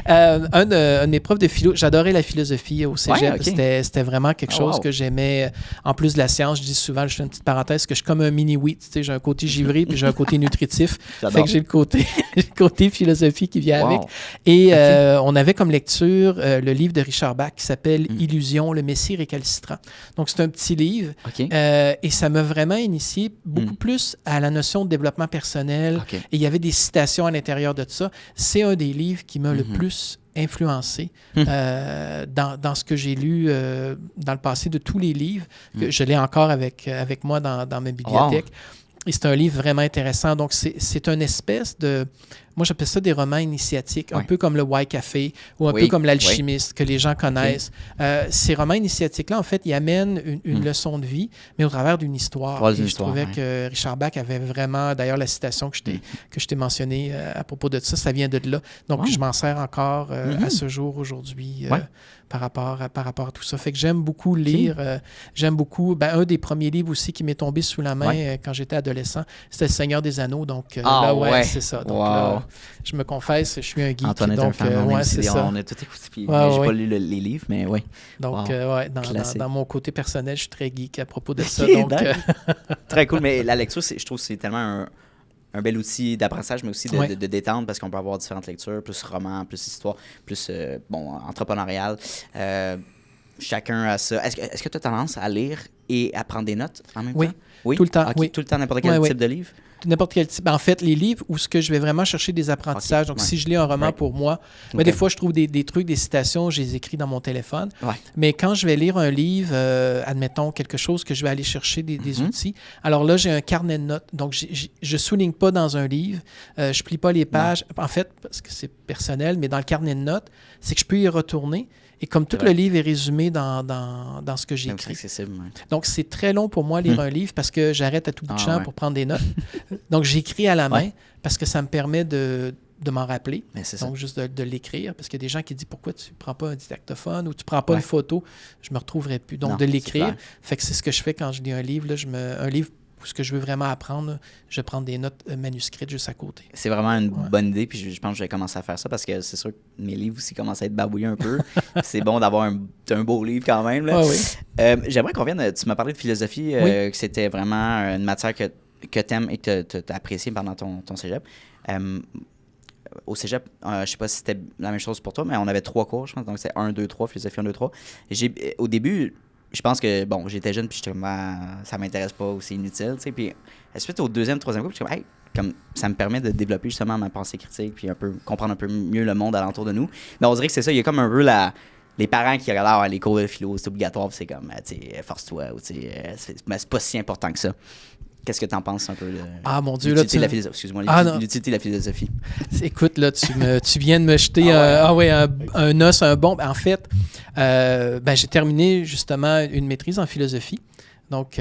Un de mes profs de philo, j'adorais la philosophie au cégep. C'était vraiment quelque chose que j'aimais. En plus de la science, je dis souvent, je fais une petite parenthèse, que je suis comme un mini-wheat. Tu sais, j'ai un côté givré puis j'ai un côté nutritif. Fait que j'ai le côté philosophie qui vient avec. Et on avait comme lecture le livre de Richard Bach qui s'appelle Illusion, le Messie récalcitrant. Donc, c'est un petit livre. Et ça m'a vraiment initié beaucoup plus à la notion de développement personnel. Et il y avait des citations à l'intérieur de tout ça. C'est un des livres qui m'a le plus influencé dans ce que j'ai lu dans le passé, de tous les livres. Que je l'ai encore avec moi dans ma bibliothèque. Et c'est un livre vraiment intéressant. Donc, c'est une espèce de... Moi, j'appelle ça des romans initiatiques, un peu comme le Why Café ou un peu comme l'Alchimiste, que les gens connaissent. Ces romans initiatiques-là, en fait, ils amènent une leçon de vie, mais au travers d'une histoire. Et je trouvais que Richard Bach avait vraiment... D'ailleurs, la citation que je t'ai mentionnée à propos de ça vient de là. Donc, je m'en sers encore à ce jour, aujourd'hui, par rapport à tout ça. Fait que j'aime beaucoup lire. J'aime beaucoup... un des premiers livres aussi qui m'est tombé sous la main quand j'étais adolescent, c'était Le Seigneur des Anneaux. Donc, c'est ça. Donc, là, je me confesse, je suis un geek. Antoine est un fan, c'est ça. On a tout écouté. J'ai pas lu les livres, mais oui. Donc, dans mon côté personnel, je suis très geek à propos de ça. Donc, très cool. Mais la lecture, je trouve que c'est tellement un bel outil d'apprentissage, mais aussi de détente, parce qu'on peut avoir différentes lectures, plus romans, plus histoire, plus entrepreneurial. Chacun a ça. Est-ce que tu as tendance à lire et à prendre des notes en même temps? Oui, tout le temps. Oui. Tout le temps, n'importe quel type de livre? N'importe quel type. En fait, les livres où ce que je vais vraiment chercher des apprentissages. Donc, si je lis un roman pour moi, des fois, je trouve des trucs, des citations, je les écris dans mon téléphone. Ouais. Mais quand je vais lire un livre, admettons quelque chose que je vais aller chercher des outils, alors là, j'ai un carnet de notes. Donc, je souligne pas dans un livre, je plie pas les pages. En fait, parce que c'est personnel, mais dans le carnet de notes, c'est que je peux y retourner. Et comme tout le livre est résumé dans ce que j'ai écrit. C'est accessible, ouais. Donc, c'est très long pour moi lire un livre parce que j'arrête à tout bout de champ pour prendre des notes. Donc, j'écris à la main parce que ça me permet de m'en rappeler. Donc, juste de l'écrire. Parce qu'il y a des gens qui disent pourquoi tu ne prends pas un dictaphone ou tu ne prends pas une photo. Je ne me retrouverai plus. Donc, de l'écrire. Fait que c'est ce que je fais quand je lis un livre. Là, un livre ce que je veux vraiment apprendre, je vais prendre des notes manuscrites juste à côté. C'est vraiment une bonne idée, puis je pense que je vais commencer à faire ça parce que c'est sûr que mes livres aussi commencent à être babouillés un peu. C'est bon d'avoir un beau livre quand même. Là. J'aimerais qu'on vienne, tu m'as parlé de philosophie, que c'était vraiment une matière que tu aimes et que tu as appréciée pendant ton cégep. Au cégep, je ne sais pas si c'était la même chose pour toi, mais on avait 3 cours, je pense, donc c'est 1, 2, 3, philosophie 1, 2, 3. Au début, je pense que, j'étais jeune, puis j'étais comme, ça m'intéresse pas ou c'est inutile, tu sais. Puis, ensuite, au 2e, 3e cours, j'étais comme, ça me permet de développer justement ma pensée critique, puis comprendre un peu mieux le monde alentour de nous. Mais on dirait que c'est ça, il y a comme un peu les parents qui regardent les cours de philo, c'est obligatoire, puis c'est comme, tu sais, force-toi, ou tu sais, c'est pas si important que ça. Qu'est-ce que tu en penses un peu de mon Dieu, l'utilité de la philosophie? Excuse-moi, l'utilité de la philosophie. Écoute, là, tu viens de me jeter un os, un bon. En fait, j'ai terminé justement une maîtrise en philosophie. Donc,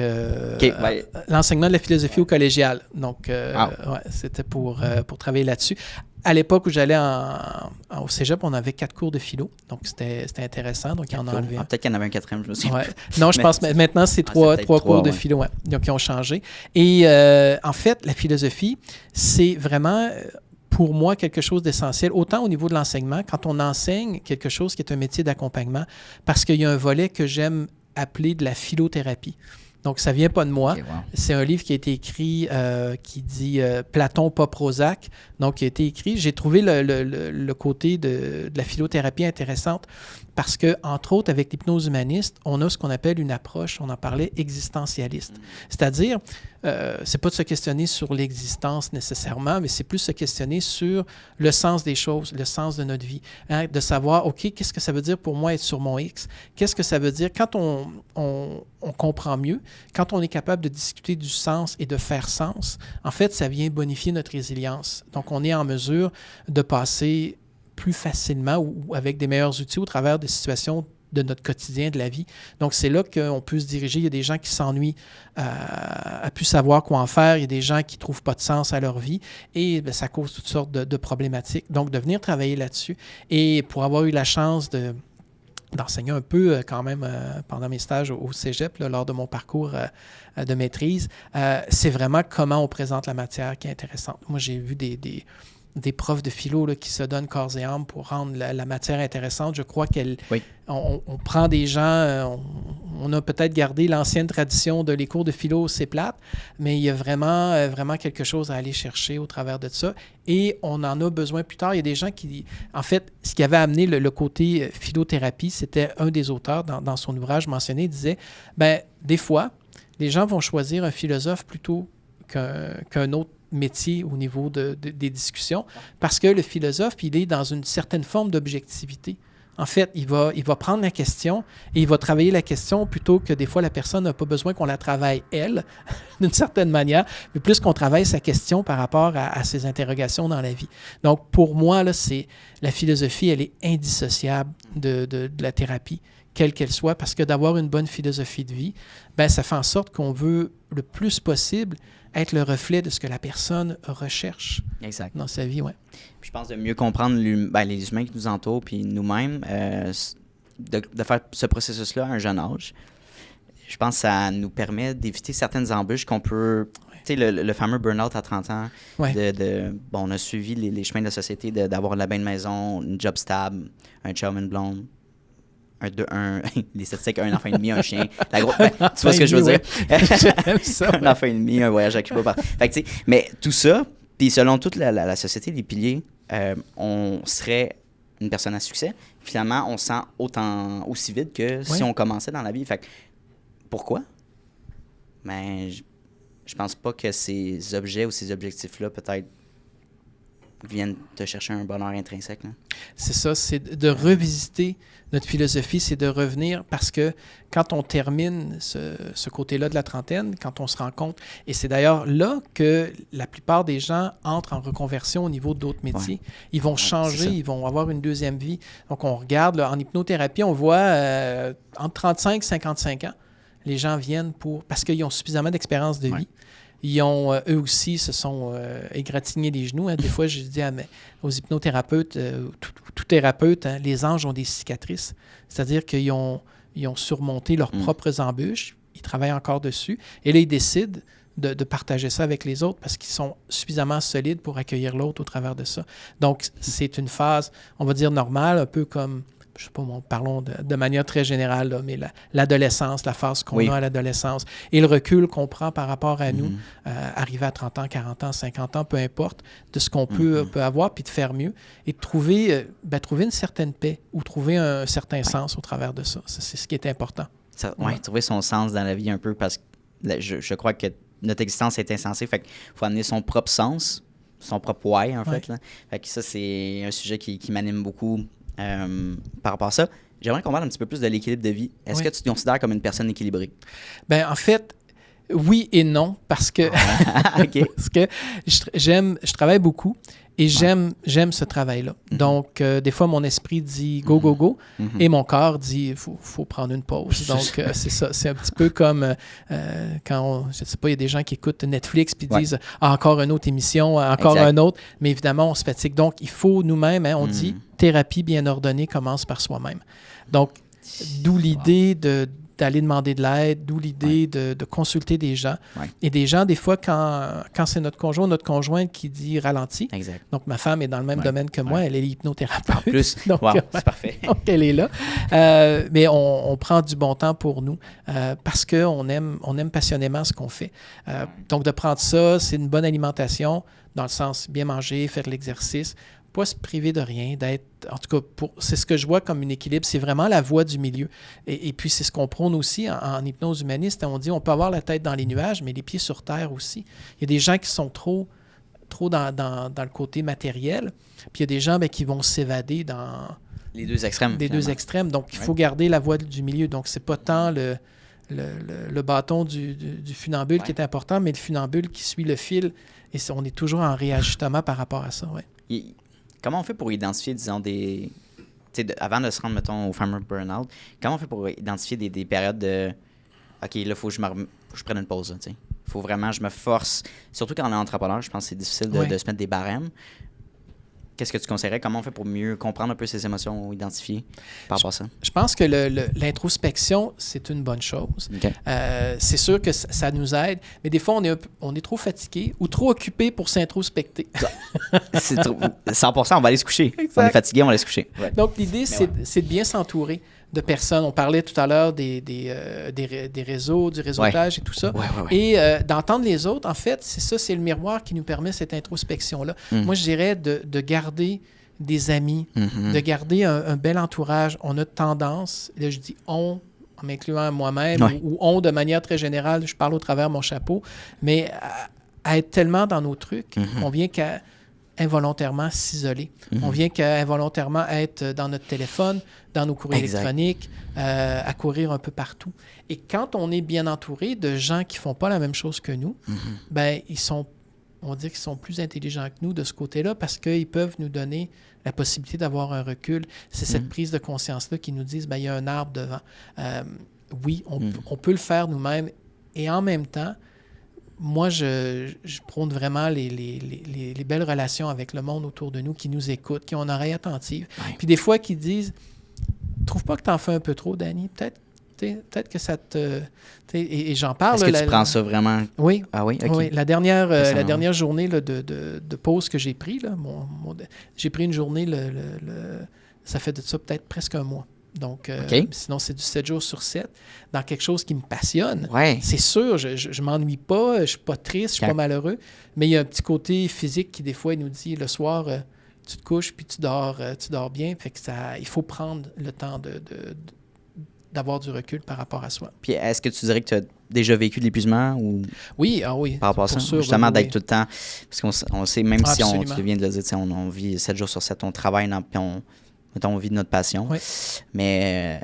l'enseignement de la philosophie au collégial. Donc, c'était pour travailler là-dessus. À l'époque où j'allais au cégep, on avait 4 cours de philo. Donc, c'était intéressant. Donc, ils en ont enlevé un. Peut-être qu'il y en avait un 4e, je me souviens. Non, je pense que maintenant, c'est 3 cours de philo. Ouais. Donc, ils ont changé. Et en fait, la philosophie, c'est vraiment, pour moi, quelque chose d'essentiel. Autant au niveau de l'enseignement, quand on enseigne quelque chose qui est un métier d'accompagnement, parce qu'il y a un volet que j'aime appeler de la philothérapie. Donc, ça ne vient pas de moi. Okay, wow. C'est un livre qui a été écrit qui dit Platon, pas Prozac. Donc, qui a été écrit. J'ai trouvé le côté de la philothérapie intéressante parce que, entre autres, avec l'hypnose humaniste, on a ce qu'on appelle une approche, on en parlait, existentialiste. C'est-à-dire, c'est pas de se questionner sur l'existence nécessairement, mais c'est plus se questionner sur le sens des choses, le sens de notre vie. Hein, de savoir, OK, qu'est-ce que ça veut dire pour moi être sur mon X? Qu'est-ce que ça veut dire quand on comprend mieux, quand on est capable de discuter du sens et de faire sens, en fait, ça vient bonifier notre résilience. Donc, on est en mesure de passer plus facilement ou avec des meilleurs outils au travers des situations de notre quotidien, de la vie. Donc, c'est là qu'on peut se diriger. Il y a des gens qui s'ennuient à plus savoir quoi en faire. Il y a des gens qui ne trouvent pas de sens à leur vie et ça cause toutes sortes de problématiques. Donc, de venir travailler là-dessus et pour avoir eu la chance d'enseigner un peu quand même pendant mes stages au cégep, lors de mon parcours de maîtrise, c'est vraiment comment on présente la matière qui est intéressante. Moi, j'ai vu des profs de philo qui se donnent corps et âme pour rendre la matière intéressante. Je crois on prend des gens, on a peut-être gardé l'ancienne tradition de les cours de philo, c'est plate, mais il y a vraiment quelque chose à aller chercher au travers de ça. Et on en a besoin plus tard. Il y a des gens qui... En fait, ce qui avait amené le côté philothérapie, c'était un des auteurs dans son ouvrage mentionné, il disait, des fois, les gens vont choisir un philosophe plutôt qu'un autre métier au niveau des discussions, parce que le philosophe, il est dans une certaine forme d'objectivité. En fait, il va prendre la question et il va travailler la question plutôt que des fois la personne n'a pas besoin qu'on la travaille elle, d'une certaine manière, mais plus qu'on travaille sa question par rapport à ses interrogations dans la vie. Donc, pour moi, là, la philosophie, elle est indissociable de la thérapie, quelle qu'elle soit, parce que d'avoir une bonne philosophie de vie, ça fait en sorte qu'on veut le plus possible être le reflet de ce que la personne recherche dans sa vie. Ouais. Puis je pense de mieux comprendre les humains qui nous entourent puis nous-mêmes, de faire ce processus-là à un jeune âge. Je pense que ça nous permet d'éviter certaines embûches qu'on peut... Tu sais, le fameux burn-out à 30 ans, on a suivi les chemins de la société d'avoir la belle maison, une job stable, un chum, une blonde, les statistiques, un enfant et demi, un chien. Tu vois ce que je veux dire? J'aime ça. Un enfant et demi, un voyage à Cuba. Fait que, mais tout ça, Puis selon toute la société des piliers, on serait une personne à succès. Finalement, on se sent aussi vide que si on commençait dans la vie. Fait que, pourquoi? Ben, je pense pas que ces objets ou ces objectifs-là, peut-être, viennent te chercher un bonheur intrinsèque. Là. C'est ça, c'est de revisiter notre philosophie, c'est de revenir parce que quand on termine ce côté-là de la trentaine, quand on se rend compte, et c'est d'ailleurs là que la plupart des gens entrent en reconversion au niveau d'autres métiers. Ouais. Ils vont changer, ils vont avoir une deuxième vie. Donc on regarde, là, en hypnothérapie, on voit entre 35 et 55 ans, les gens viennent parce qu'ils ont suffisamment d'expérience de vie. Ils ont, eux aussi, se sont égratignés les genoux. Hein. Des fois, je dis aux hypnothérapeutes, tout thérapeute, hein, les anges ont des cicatrices. C'est-à-dire qu'ils ont surmonté leurs propres embûches. Ils travaillent encore dessus. Et là, ils décident de partager ça avec les autres parce qu'ils sont suffisamment solides pour accueillir l'autre au travers de ça. Donc, c'est une phase, on va dire, normale, un peu comme... Je sais pas, parlons de manière très générale, là, mais l'adolescence, la phase qu'on a à l'adolescence et le recul qu'on prend par rapport à nous, arriver à 30 ans, 40 ans, 50 ans, peu importe, de ce qu'on peut avoir, puis de faire mieux et de trouver une certaine paix ou trouver un certain sens au travers de ça. C'est ce qui est important. Trouver son sens dans la vie un peu parce que je crois que notre existence est insensée, fait qu'il faut amener son propre sens, son propre why, en fait. Là. Fait que ça, c'est un sujet qui m'anime beaucoup. Par rapport à ça, j'aimerais qu'on parle un petit peu plus de l'équilibre de vie. Est-ce que tu te considères comme une personne équilibrée? Bien, en fait, oui et non, parce que, parce que je travaille beaucoup et j'aime ce travail-là. Donc, des fois, mon esprit dit go, go, go, et mon corps dit il faut prendre une pause. Donc, c'est ça. C'est un petit peu comme quand, je ne sais pas, il y a des gens qui écoutent Netflix puis disent encore une autre émission, encore un autre, mais évidemment, on se fatigue. Donc, il faut nous-mêmes, on dit thérapie bien ordonnée commence par soi-même. Donc, d'où l'idée d'aller demander de l'aide, d'où l'idée de consulter des gens. Et des gens, des fois, quand c'est notre conjoint ou notre conjointe qui dit ralentis, donc ma femme est dans le même domaine que moi, elle est hypnothérapeute. En plus, donc, c'est parfait. Donc, elle est là. Mais on prend du bon temps pour nous parce qu'on aime passionnément ce qu'on fait. Donc, de prendre ça, c'est une bonne alimentation, dans le sens bien manger, faire de l'exercice, pas se priver de rien, en tout cas, c'est ce que je vois comme un équilibre, c'est vraiment la voie du milieu. Et puis, c'est ce qu'on prône aussi en hypnose humaniste. On dit on peut avoir la tête dans les nuages, mais les pieds sur terre aussi. Il y a des gens qui sont trop dans le côté matériel, puis il y a des gens qui vont s'évader dans... Les deux extrêmes. Les deux extrêmes. Donc, il faut garder la voie du milieu. Donc, c'est pas tant le bâton du funambule qui est important, mais le funambule qui suit le fil. Et on est toujours en réajustement par rapport à ça, Comment on fait pour identifier, disons, avant de se rendre, mettons, au farmer burnout, comment on fait pour identifier des périodes de OK, là, il faut que je prenne une pause. Il faut vraiment, je me force. Surtout quand on est entrepreneur, je pense que c'est difficile de se mettre des barèmes. Qu'est-ce que tu conseillerais? Comment on fait pour mieux comprendre un peu ses émotions ou identifier par rapport à ça? Je pense que l'introspection, c'est une bonne chose. C'est sûr que ça nous aide, mais des fois, on est trop fatigué ou trop occupé pour s'introspecter. 100%, on va aller se coucher. Exact. On est fatigué, on va aller se coucher. Ouais. Donc, l'idée, c'est de bien s'entourer de personnes. On parlait tout à l'heure des réseaux, du réseautage et tout ça. Et d'entendre les autres, en fait, c'est ça, c'est le miroir qui nous permet cette introspection-là. Moi, je dirais de garder des amis, de garder un bel entourage. On a tendance, là je dis on, en m'incluant moi-même, ou on de manière très générale, je parle au travers mon chapeau, mais à être tellement dans nos trucs, on vient qu'à involontairement s'isoler. On vient qu'à involontairement être dans notre téléphone, dans nos courriers électroniques, à courir un peu partout. Et quand on est bien entouré de gens qui ne font pas la même chose que nous, on dit qu'ils sont plus intelligents que nous de ce côté-là parce qu'ils peuvent nous donner la possibilité d'avoir un recul. C'est cette prise de conscience-là qui nous disent, il y a un arbre devant. On peut le faire nous-mêmes. Et en même temps, moi, je prône vraiment les belles relations avec le monde autour de nous qui nous écoute, qui ont une oreille attentive. Puis des fois, qui disent « Trouve pas que tu en fais un peu trop, Danny? Peut-être que ça te... » Et j'en parle. Est-ce que tu prends ça vraiment? Oui. Ah oui? Okay. Oui. La dernière journée de pause que j'ai pris, j'ai pris une journée, ça fait de ça peut-être presque un mois. Donc, OK. sinon, c'est du 7 jours sur 7 dans quelque chose qui me passionne. Ouais. C'est sûr, je m'ennuie pas, je suis pas triste, je suis pas malheureux, mais il y a un petit côté physique qui, des fois, il nous dit, le soir, tu te couches puis tu dors bien. Fait que il faut prendre le temps d'avoir du recul par rapport à soi. Puis est-ce que tu dirais que tu as déjà vécu de l'épuisement ou Oui, par rapport à ça? sûr, Justement, oui, d'être oui. tout le temps... Parce qu'on sait, même si Absolument. tu viens de le dire, on vit 7 jours sur 7, on travaille, puis on vit de notre passion. Oui. Mais,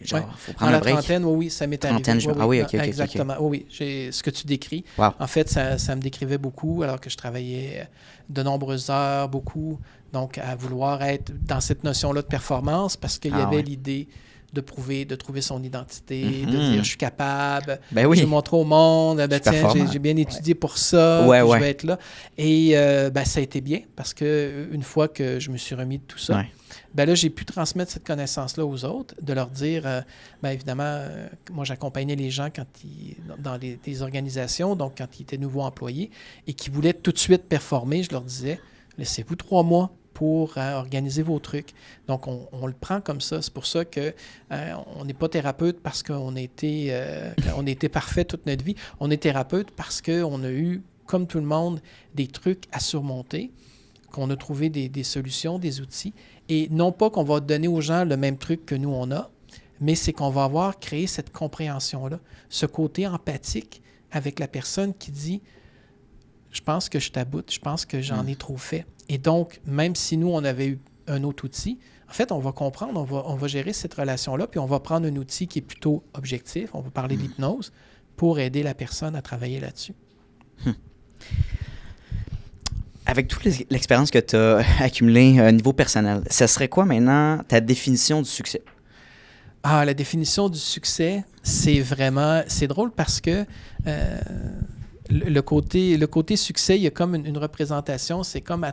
genre, faut Dans prendre la un break. trentaine, oui, ça m'est arrivé. Trentaine, ok. Exactement. Oui, ce que tu décris. Wow. En fait, ça me décrivait beaucoup alors que je travaillais de nombreuses heures, beaucoup. Donc, à vouloir être dans cette notion-là de performance parce qu'il y avait l'idée de trouver son identité, de dire je suis capable, je montre au monde, j'ai bien étudié pour ça, je vais être là. Et ça a été bien parce que une fois que je me suis remis de tout ça, là, j'ai pu transmettre cette connaissance-là aux autres, de leur dire, évidemment, moi, j'accompagnais les gens dans des organisations, donc quand ils étaient nouveaux employés et qui voulaient tout de suite performer, je leur disais, laissez-vous 3 mois pour organiser vos trucs. Donc, on le prend comme ça. C'est pour ça qu'on n'est pas thérapeute parce qu'on a été parfait toute notre vie. On est thérapeute parce qu'on a eu, comme tout le monde, des trucs à surmonter, qu'on a trouvé des solutions, des outils. Et non pas qu'on va donner aux gens le même truc que nous, on a, mais c'est qu'on va avoir créé cette compréhension-là, ce côté empathique avec la personne qui dit « Je pense que je t'aboute, je pense que j'en ai trop fait. » Et donc, même si nous, on avait eu un autre outil, en fait, on va comprendre, on va gérer cette relation-là, puis on va prendre un outil qui est plutôt objectif, on va parler d'hypnose, pour aider la personne à travailler là-dessus. Avec toute l'expérience que tu as accumulée au niveau personnel, ça serait quoi maintenant ta définition du succès? Ah, la définition du succès, c'est drôle parce que le côté succès, il y a comme une représentation, c'est comme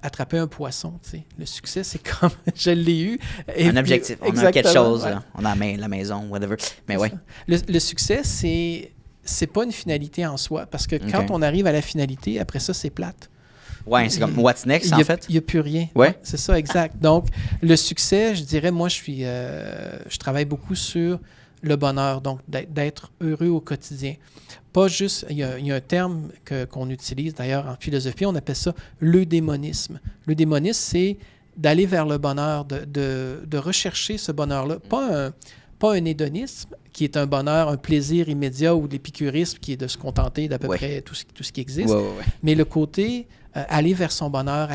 attraper un poisson, tu sais. Le succès, c'est comme, je l'ai eu. Un objectif, on a quelque chose, là. On a la maison, whatever, mais ouais. Le succès, c'est pas une finalité en soi, parce que quand on arrive à la finalité, après ça, c'est plate. Ouais, c'est comme what's next, en fait. Il n'y a plus rien. Ouais. C'est ça, exact. Donc, le succès, je dirais, moi, je travaille beaucoup sur le bonheur, donc d'être heureux au quotidien. Pas juste, il y a un terme qu'on utilise d'ailleurs en philosophie, on appelle ça l'eudémonisme. L'eudémonisme, c'est d'aller vers le bonheur, de rechercher ce bonheur-là. Pas un hédonisme, qui est un bonheur, un plaisir immédiat, ou de l'épicurisme, qui est de se contenter d'à peu près tout ce qui existe. Mais le côté, aller vers son bonheur,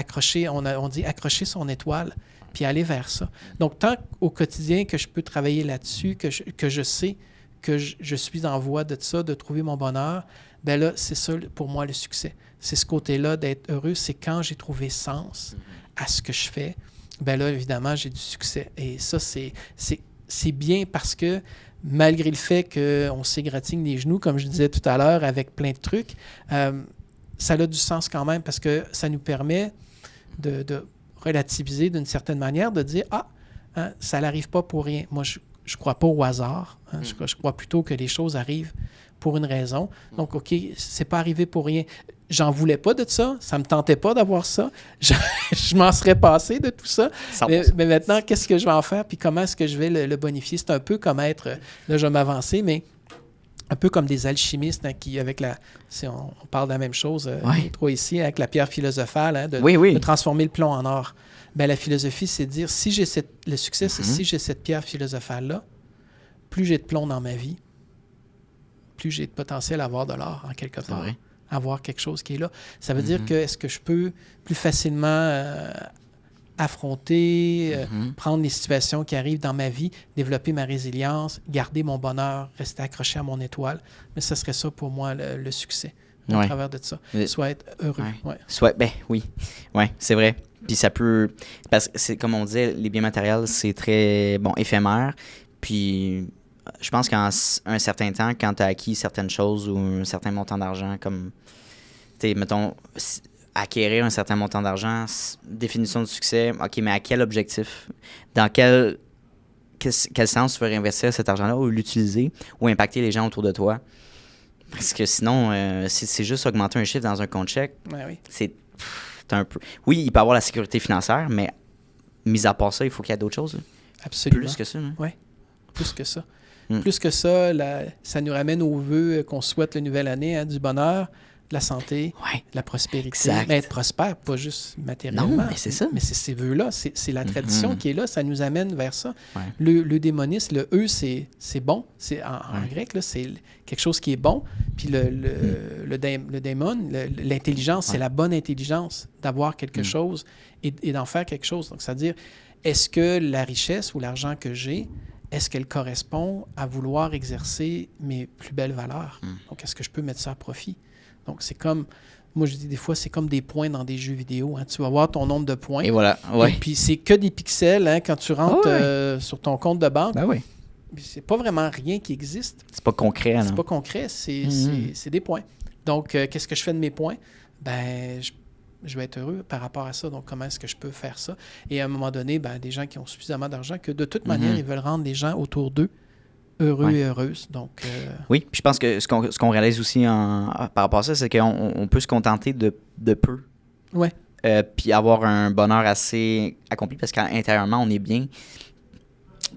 on dit accrocher son étoile, puis aller vers ça. Donc, tant au quotidien que je peux travailler là-dessus, que je sais que je suis en voie de ça, de trouver mon bonheur, bien là, c'est ça pour moi le succès. C'est ce côté-là d'être heureux, c'est quand j'ai trouvé sens à ce que je fais, bien là, évidemment, j'ai du succès. Et ça, c'est bien parce que malgré le fait qu'on s'égratigne les genoux, comme je disais tout à l'heure, avec plein de trucs, ça a du sens quand même parce que ça nous permet de relativiser d'une certaine manière, de dire « Ah, ça n'arrive pas pour rien. » Moi, je ne crois pas au hasard. Je crois plutôt que les choses arrivent pour une raison. Donc, OK, c'est pas arrivé pour rien. J'en voulais pas de ça. Ça me tentait pas d'avoir ça. Je m'en serais passé de tout ça. Mais maintenant, qu'est-ce que je vais en faire? Puis comment est-ce que je vais le bonifier? C'est un peu comme être... Là, je vais m'avancer, mais un peu comme des alchimistes qui, si on parle de la même chose, les trois ici, avec la pierre philosophale, de transformer le plomb en or. Bien, la philosophie, c'est de dire, le succès, c'est si j'ai cette pierre philosophale-là, plus j'ai de plomb dans ma vie, plus j'ai de potentiel à avoir de l'or, en quelque part. Avoir quelque chose qui est là. Ça veut dire que est-ce que je peux plus facilement affronter, prendre les situations qui arrivent dans ma vie, développer ma résilience, garder mon bonheur, rester accroché à mon étoile. Mais ce serait ça pour moi le succès, au travers de ça. Soit être heureux. Oui, c'est vrai. Puis ça peut... Parce que c'est comme on disait, les biens matériels, c'est très, éphémère. Puis je pense qu'en un certain temps, quand tu as acquis certaines choses ou un certain montant d'argent, comme, tu sais, mettons, acquérir un certain montant d'argent, définition du succès, OK, mais à quel objectif? Dans quel sens tu veux réinvestir cet argent-là ou l'utiliser ou impacter les gens autour de toi? Parce que sinon, si c'est juste augmenter un chiffre dans un compte chèque, c'est un peu... Oui, il peut y avoir la sécurité financière, mais mis à part ça, il faut qu'il y ait d'autres choses. Absolument. Plus que ça, hein? Oui, plus que ça. Mm. Plus que ça, ça nous ramène aux vœux qu'on souhaite la nouvelle année, hein, du bonheur, de la santé, Ouais. de la prospérité. Exact. Mais être prospère, pas juste matériellement. Non, mais c'est ça. Mais c'est ces vœux-là, c'est la tradition qui est là, ça nous amène vers ça. Ouais. Le démonisme, le « eux », c'est bon. C'est en grec, là, c'est quelque chose qui est bon. Puis le démon, l'intelligence, c'est la bonne intelligence d'avoir quelque chose et d'en faire quelque chose. Donc, c'est-à-dire, est-ce que la richesse ou l'argent que j'ai, est-ce qu'elle correspond à vouloir exercer mes plus belles valeurs? Donc, est-ce que je peux mettre ça à profit? Donc, c'est comme, moi je dis des fois, c'est comme des points dans des jeux vidéo. Hein. Tu vas voir ton nombre de points. Et voilà, ouais. Et puis, c'est que des pixels hein, quand tu rentres sur ton compte de banque. Ben oui. C'est pas vraiment rien qui existe. C'est pas concret, C'est non? pas concret, c'est des points. Donc, qu'est-ce que je fais de mes points? Ben, je vais être heureux par rapport à ça. Donc, comment est-ce que je peux faire ça? Et à un moment donné, ben, des gens qui ont suffisamment d'argent que de toute manière, ils veulent rendre les gens autour d'eux heureux et heureuses. Donc, oui, puis je pense que ce qu'on réalise aussi par rapport à ça, c'est qu'on peut se contenter de peu. Ouais. Puis avoir un bonheur assez accompli parce qu'intérieurement, on est bien.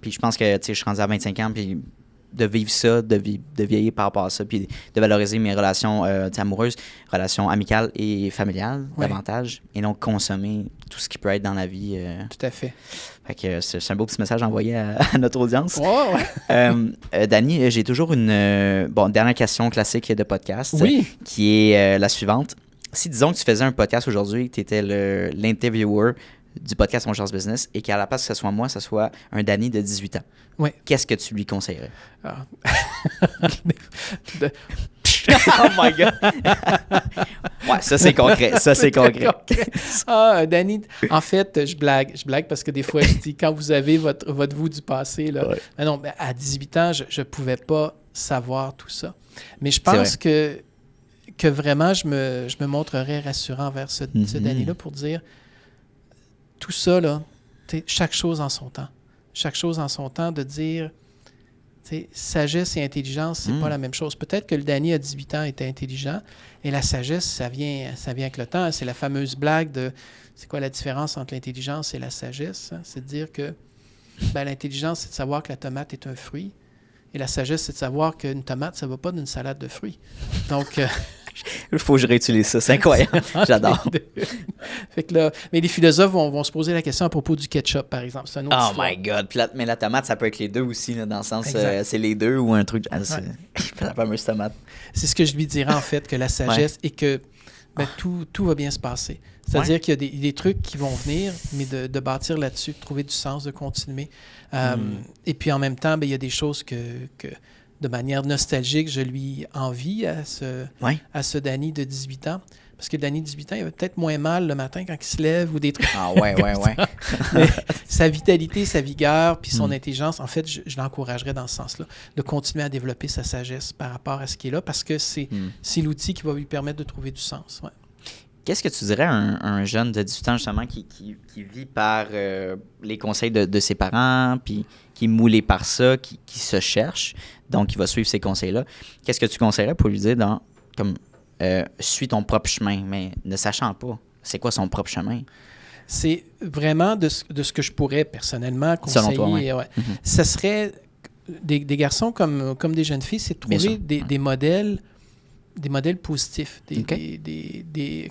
Puis je pense que, tu sais, je suis rendu à 25 ans, puis de vivre ça, de vieillir par rapport à ça, puis de valoriser mes relations amoureuses, relations amicales et familiales davantage, et donc consommer tout ce qui peut être dans la vie. Tout à fait. Fait que c'est un beau petit message envoyé à notre audience. Ouais. Dany, j'ai toujours une dernière question classique de podcast qui est la suivante. Si, disons que tu faisais un podcast aujourd'hui, que tu étais l'intervieweur du podcast Mon Chance Business et qu'à la place que ce soit moi, ce soit un Dany de 18 ans, qu'est-ce que tu lui conseillerais? Oh my God! Ouais, ça c'est concret. Ça c'est concret. Dany, en fait, je blague parce que des fois, je dis, quand vous avez votre vous du passé, là, non, à 18 ans, je ne pouvais pas savoir tout ça. Mais je pense que vraiment, je me montrerais rassurant vers ce Dany-là pour dire, tout ça, là, chaque chose en son temps. Chaque chose en son temps, de dire... sagesse et intelligence, c'est pas la même chose. Peut-être que le Dany à 18 ans était intelligent et la sagesse, ça vient avec le temps. C'est la fameuse blague de c'est quoi la différence entre l'intelligence et la sagesse? Hein? C'est de dire que l'intelligence, c'est de savoir que la tomate est un fruit et la sagesse, c'est de savoir qu'une tomate, ça ne va pas d'une salade de fruits. Donc... Il faut que je réutilise ça, c'est incroyable. J'adore. Fait que là, mais les philosophes vont se poser la question à propos du ketchup, par exemple. C'est un autre histoire. My God! Mais la tomate, ça peut être les deux aussi, là, dans le sens, c'est les deux ou un truc... c'est la fameuse tomate. C'est ce que je lui dirais, en fait, que la sagesse et que tout va bien se passer. C'est-à-dire qu'il y a des trucs qui vont venir, mais de bâtir là-dessus, de trouver du sens, de continuer. Et puis, en même temps, il y a des choses que de manière nostalgique, je lui envie à ce Dany de 18 ans. Parce que le Dany de 18 ans, il avait peut-être moins mal le matin quand il se lève ou des trucs. Ah ouais. Mais sa vitalité, sa vigueur, puis son intelligence, en fait, je l'encouragerais dans ce sens-là, de continuer à développer sa sagesse par rapport à ce qui est là, parce que c'est l'outil qui va lui permettre de trouver du sens. Ouais. Qu'est-ce que tu dirais à un jeune de 18 ans, justement, qui vit par les conseils de ses parents, puis qui est moulé par ça, qui se cherche, donc qui va suivre ces conseils-là? Qu'est-ce que tu conseillerais pour lui dire suis ton propre chemin, mais ne sachant pas c'est quoi son propre chemin? C'est vraiment de ce que je pourrais personnellement conseiller. Selon toi, ça serait des garçons comme des jeunes filles, c'est de trouver des modèles positifs,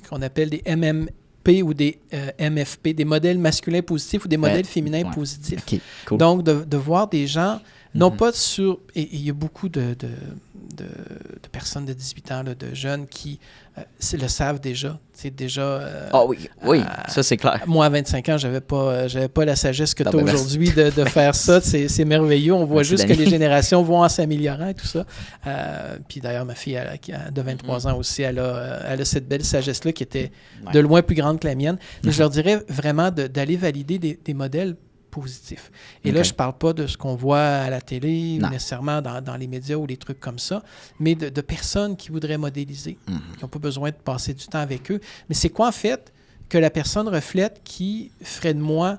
qu'on appelle des MMP ou des MFP, des modèles masculins positifs ou des modèles féminins positifs. Okay, cool. Donc, de voir des gens, non pas sur... Et il y a beaucoup de personnes de 18 ans, là, de jeunes qui le savent déjà. C'est déjà... oui, ça c'est clair. Moi, à 25 ans, j'avais pas la sagesse que tu as aujourd'hui de faire ça. C'est merveilleux. On voit juste que les générations vont en s'améliorant et tout ça. Puis d'ailleurs, ma fille de 23 ans aussi, elle a cette belle sagesse-là qui était de loin plus grande que la mienne. Mais je leur dirais vraiment d'aller valider des modèles positif. Et là, je ne parle pas de ce qu'on voit à la télé, ou nécessairement dans les médias ou des trucs comme ça, mais de personnes qui voudraient modéliser, qui n'ont pas besoin de passer du temps avec eux. Mais c'est quoi, en fait, que la personne reflète qui ferait de moi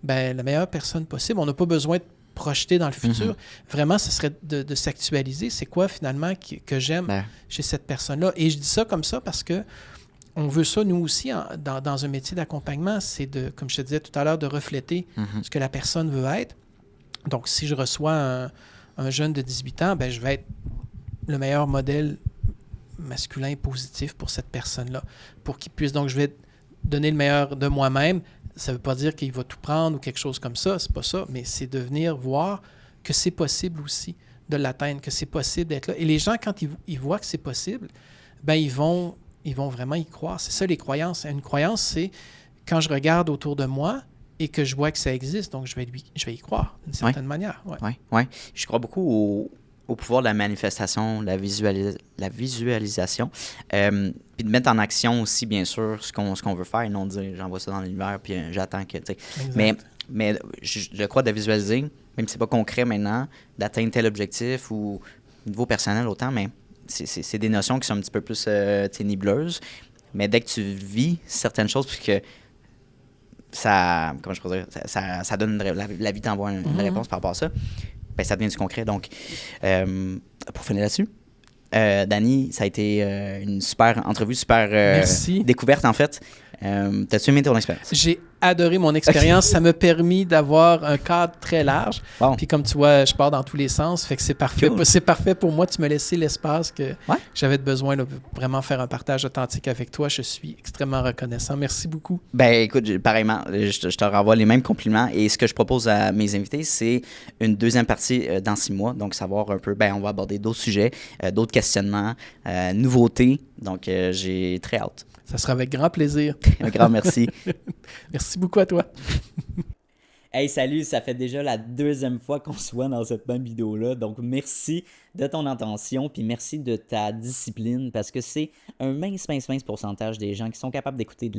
la meilleure personne possible? On n'a pas besoin de projeter dans le futur. Vraiment, ce serait de s'actualiser. C'est quoi, finalement, que j'aime chez cette personne-là? Et je dis ça comme ça parce que on veut ça, nous aussi, dans un métier d'accompagnement, c'est comme je te disais tout à l'heure, de refléter ce que la personne veut être. Donc, si je reçois un jeune de 18 ans, ben, je vais être le meilleur modèle masculin positif pour cette personne-là, pour qu'il puisse... Donc, je vais donner le meilleur de moi-même. Ça ne veut pas dire qu'il va tout prendre ou quelque chose comme ça, c'est pas ça, mais c'est de venir voir que c'est possible aussi de l'atteindre, que c'est possible d'être là. Et les gens, quand ils voient que c'est possible, ben ils vont vraiment y croire. C'est ça, les croyances. Une croyance, c'est quand je regarde autour de moi et que je vois que ça existe, donc je vais y croire d'une certaine manière. Oui. Je crois beaucoup au pouvoir de la manifestation, la visualisation, puis de mettre en action aussi, bien sûr, ce qu'on veut faire, et non de dire j'envoie ça dans l'univers, puis j'attends que... Mais je crois de visualiser, même si c'est pas concret maintenant, d'atteindre tel objectif ou au niveau personnel autant, mais c'est des notions qui sont un petit peu plus nébuleuses. Mais dès que tu vis certaines choses, puis que ça... Comment je pourrais dire? Ça donne la vie t'envoie une réponse par rapport à ça. Ben, ça devient du concret. Donc, pour finir là-dessus, Dany, ça a été une super entrevue, super découverte, en fait. T'as-tu aimé ton expérience? J'ai adoré mon expérience. Ça m'a permis d'avoir un cadre très large. Wow. Puis comme tu vois, je pars dans tous les sens. Fait que c'est parfait. Cool. C'est parfait pour moi. Tu m'as laissé l'espace que j'avais besoin de vraiment faire un partage authentique avec toi. Je suis extrêmement reconnaissant. Merci beaucoup. Ben écoute, pareillement, je te renvoie les mêmes compliments. Et ce que je propose à mes invités, c'est une deuxième partie dans 6 mois. Donc, savoir un peu, on va aborder d'autres sujets, d'autres questionnements, nouveautés. Donc, j'ai très hâte. Ça sera avec grand plaisir. Un grand merci. Merci beaucoup à toi. Hey, salut, ça fait déjà la 2e fois qu'on se voit dans cette même vidéo-là. Donc, merci de ton attention, puis merci de ta discipline, parce que c'est un mince pourcentage des gens qui sont capables d'écouter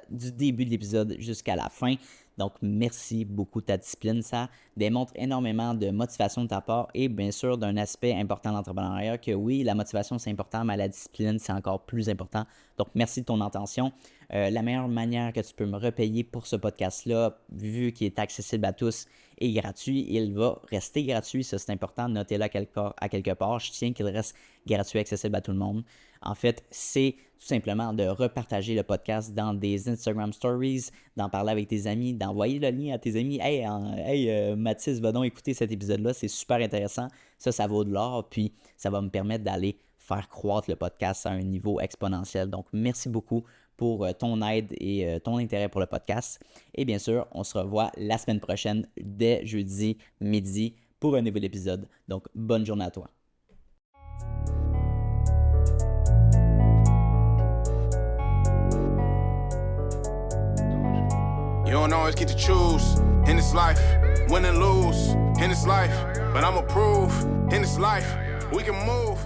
du début de l'épisode jusqu'à la fin. Donc, merci beaucoup de ta discipline. Ça démontre énormément de motivation de ta part et bien sûr d'un aspect important de l'entrepreneuriat que oui, la motivation c'est important, mais la discipline c'est encore plus important. Donc, merci de ton attention. La meilleure manière que tu peux me repayer pour ce podcast-là, vu qu'il est accessible à tous et gratuit, il va rester gratuit. Ça, c'est important. Notez-le à quelque part. Je tiens qu'il reste gratuit, accessible à tout le monde. En fait, c'est tout simplement de repartager le podcast dans des Instagram Stories, d'en parler avec tes amis, d'envoyer le lien à tes amis. Hey, Mathis, va donc écouter cet épisode-là. C'est super intéressant. Ça vaut de l'or. Puis, ça va me permettre d'aller faire croître le podcast à un niveau exponentiel. Donc, merci beaucoup pour ton aide et ton intérêt pour le podcast. Et bien sûr, on se revoit la semaine prochaine dès jeudi midi pour un nouvel épisode. Donc, bonne journée à toi. You don't always get to choose in this life, win and lose in this life, but I'ma prove in this life we can move.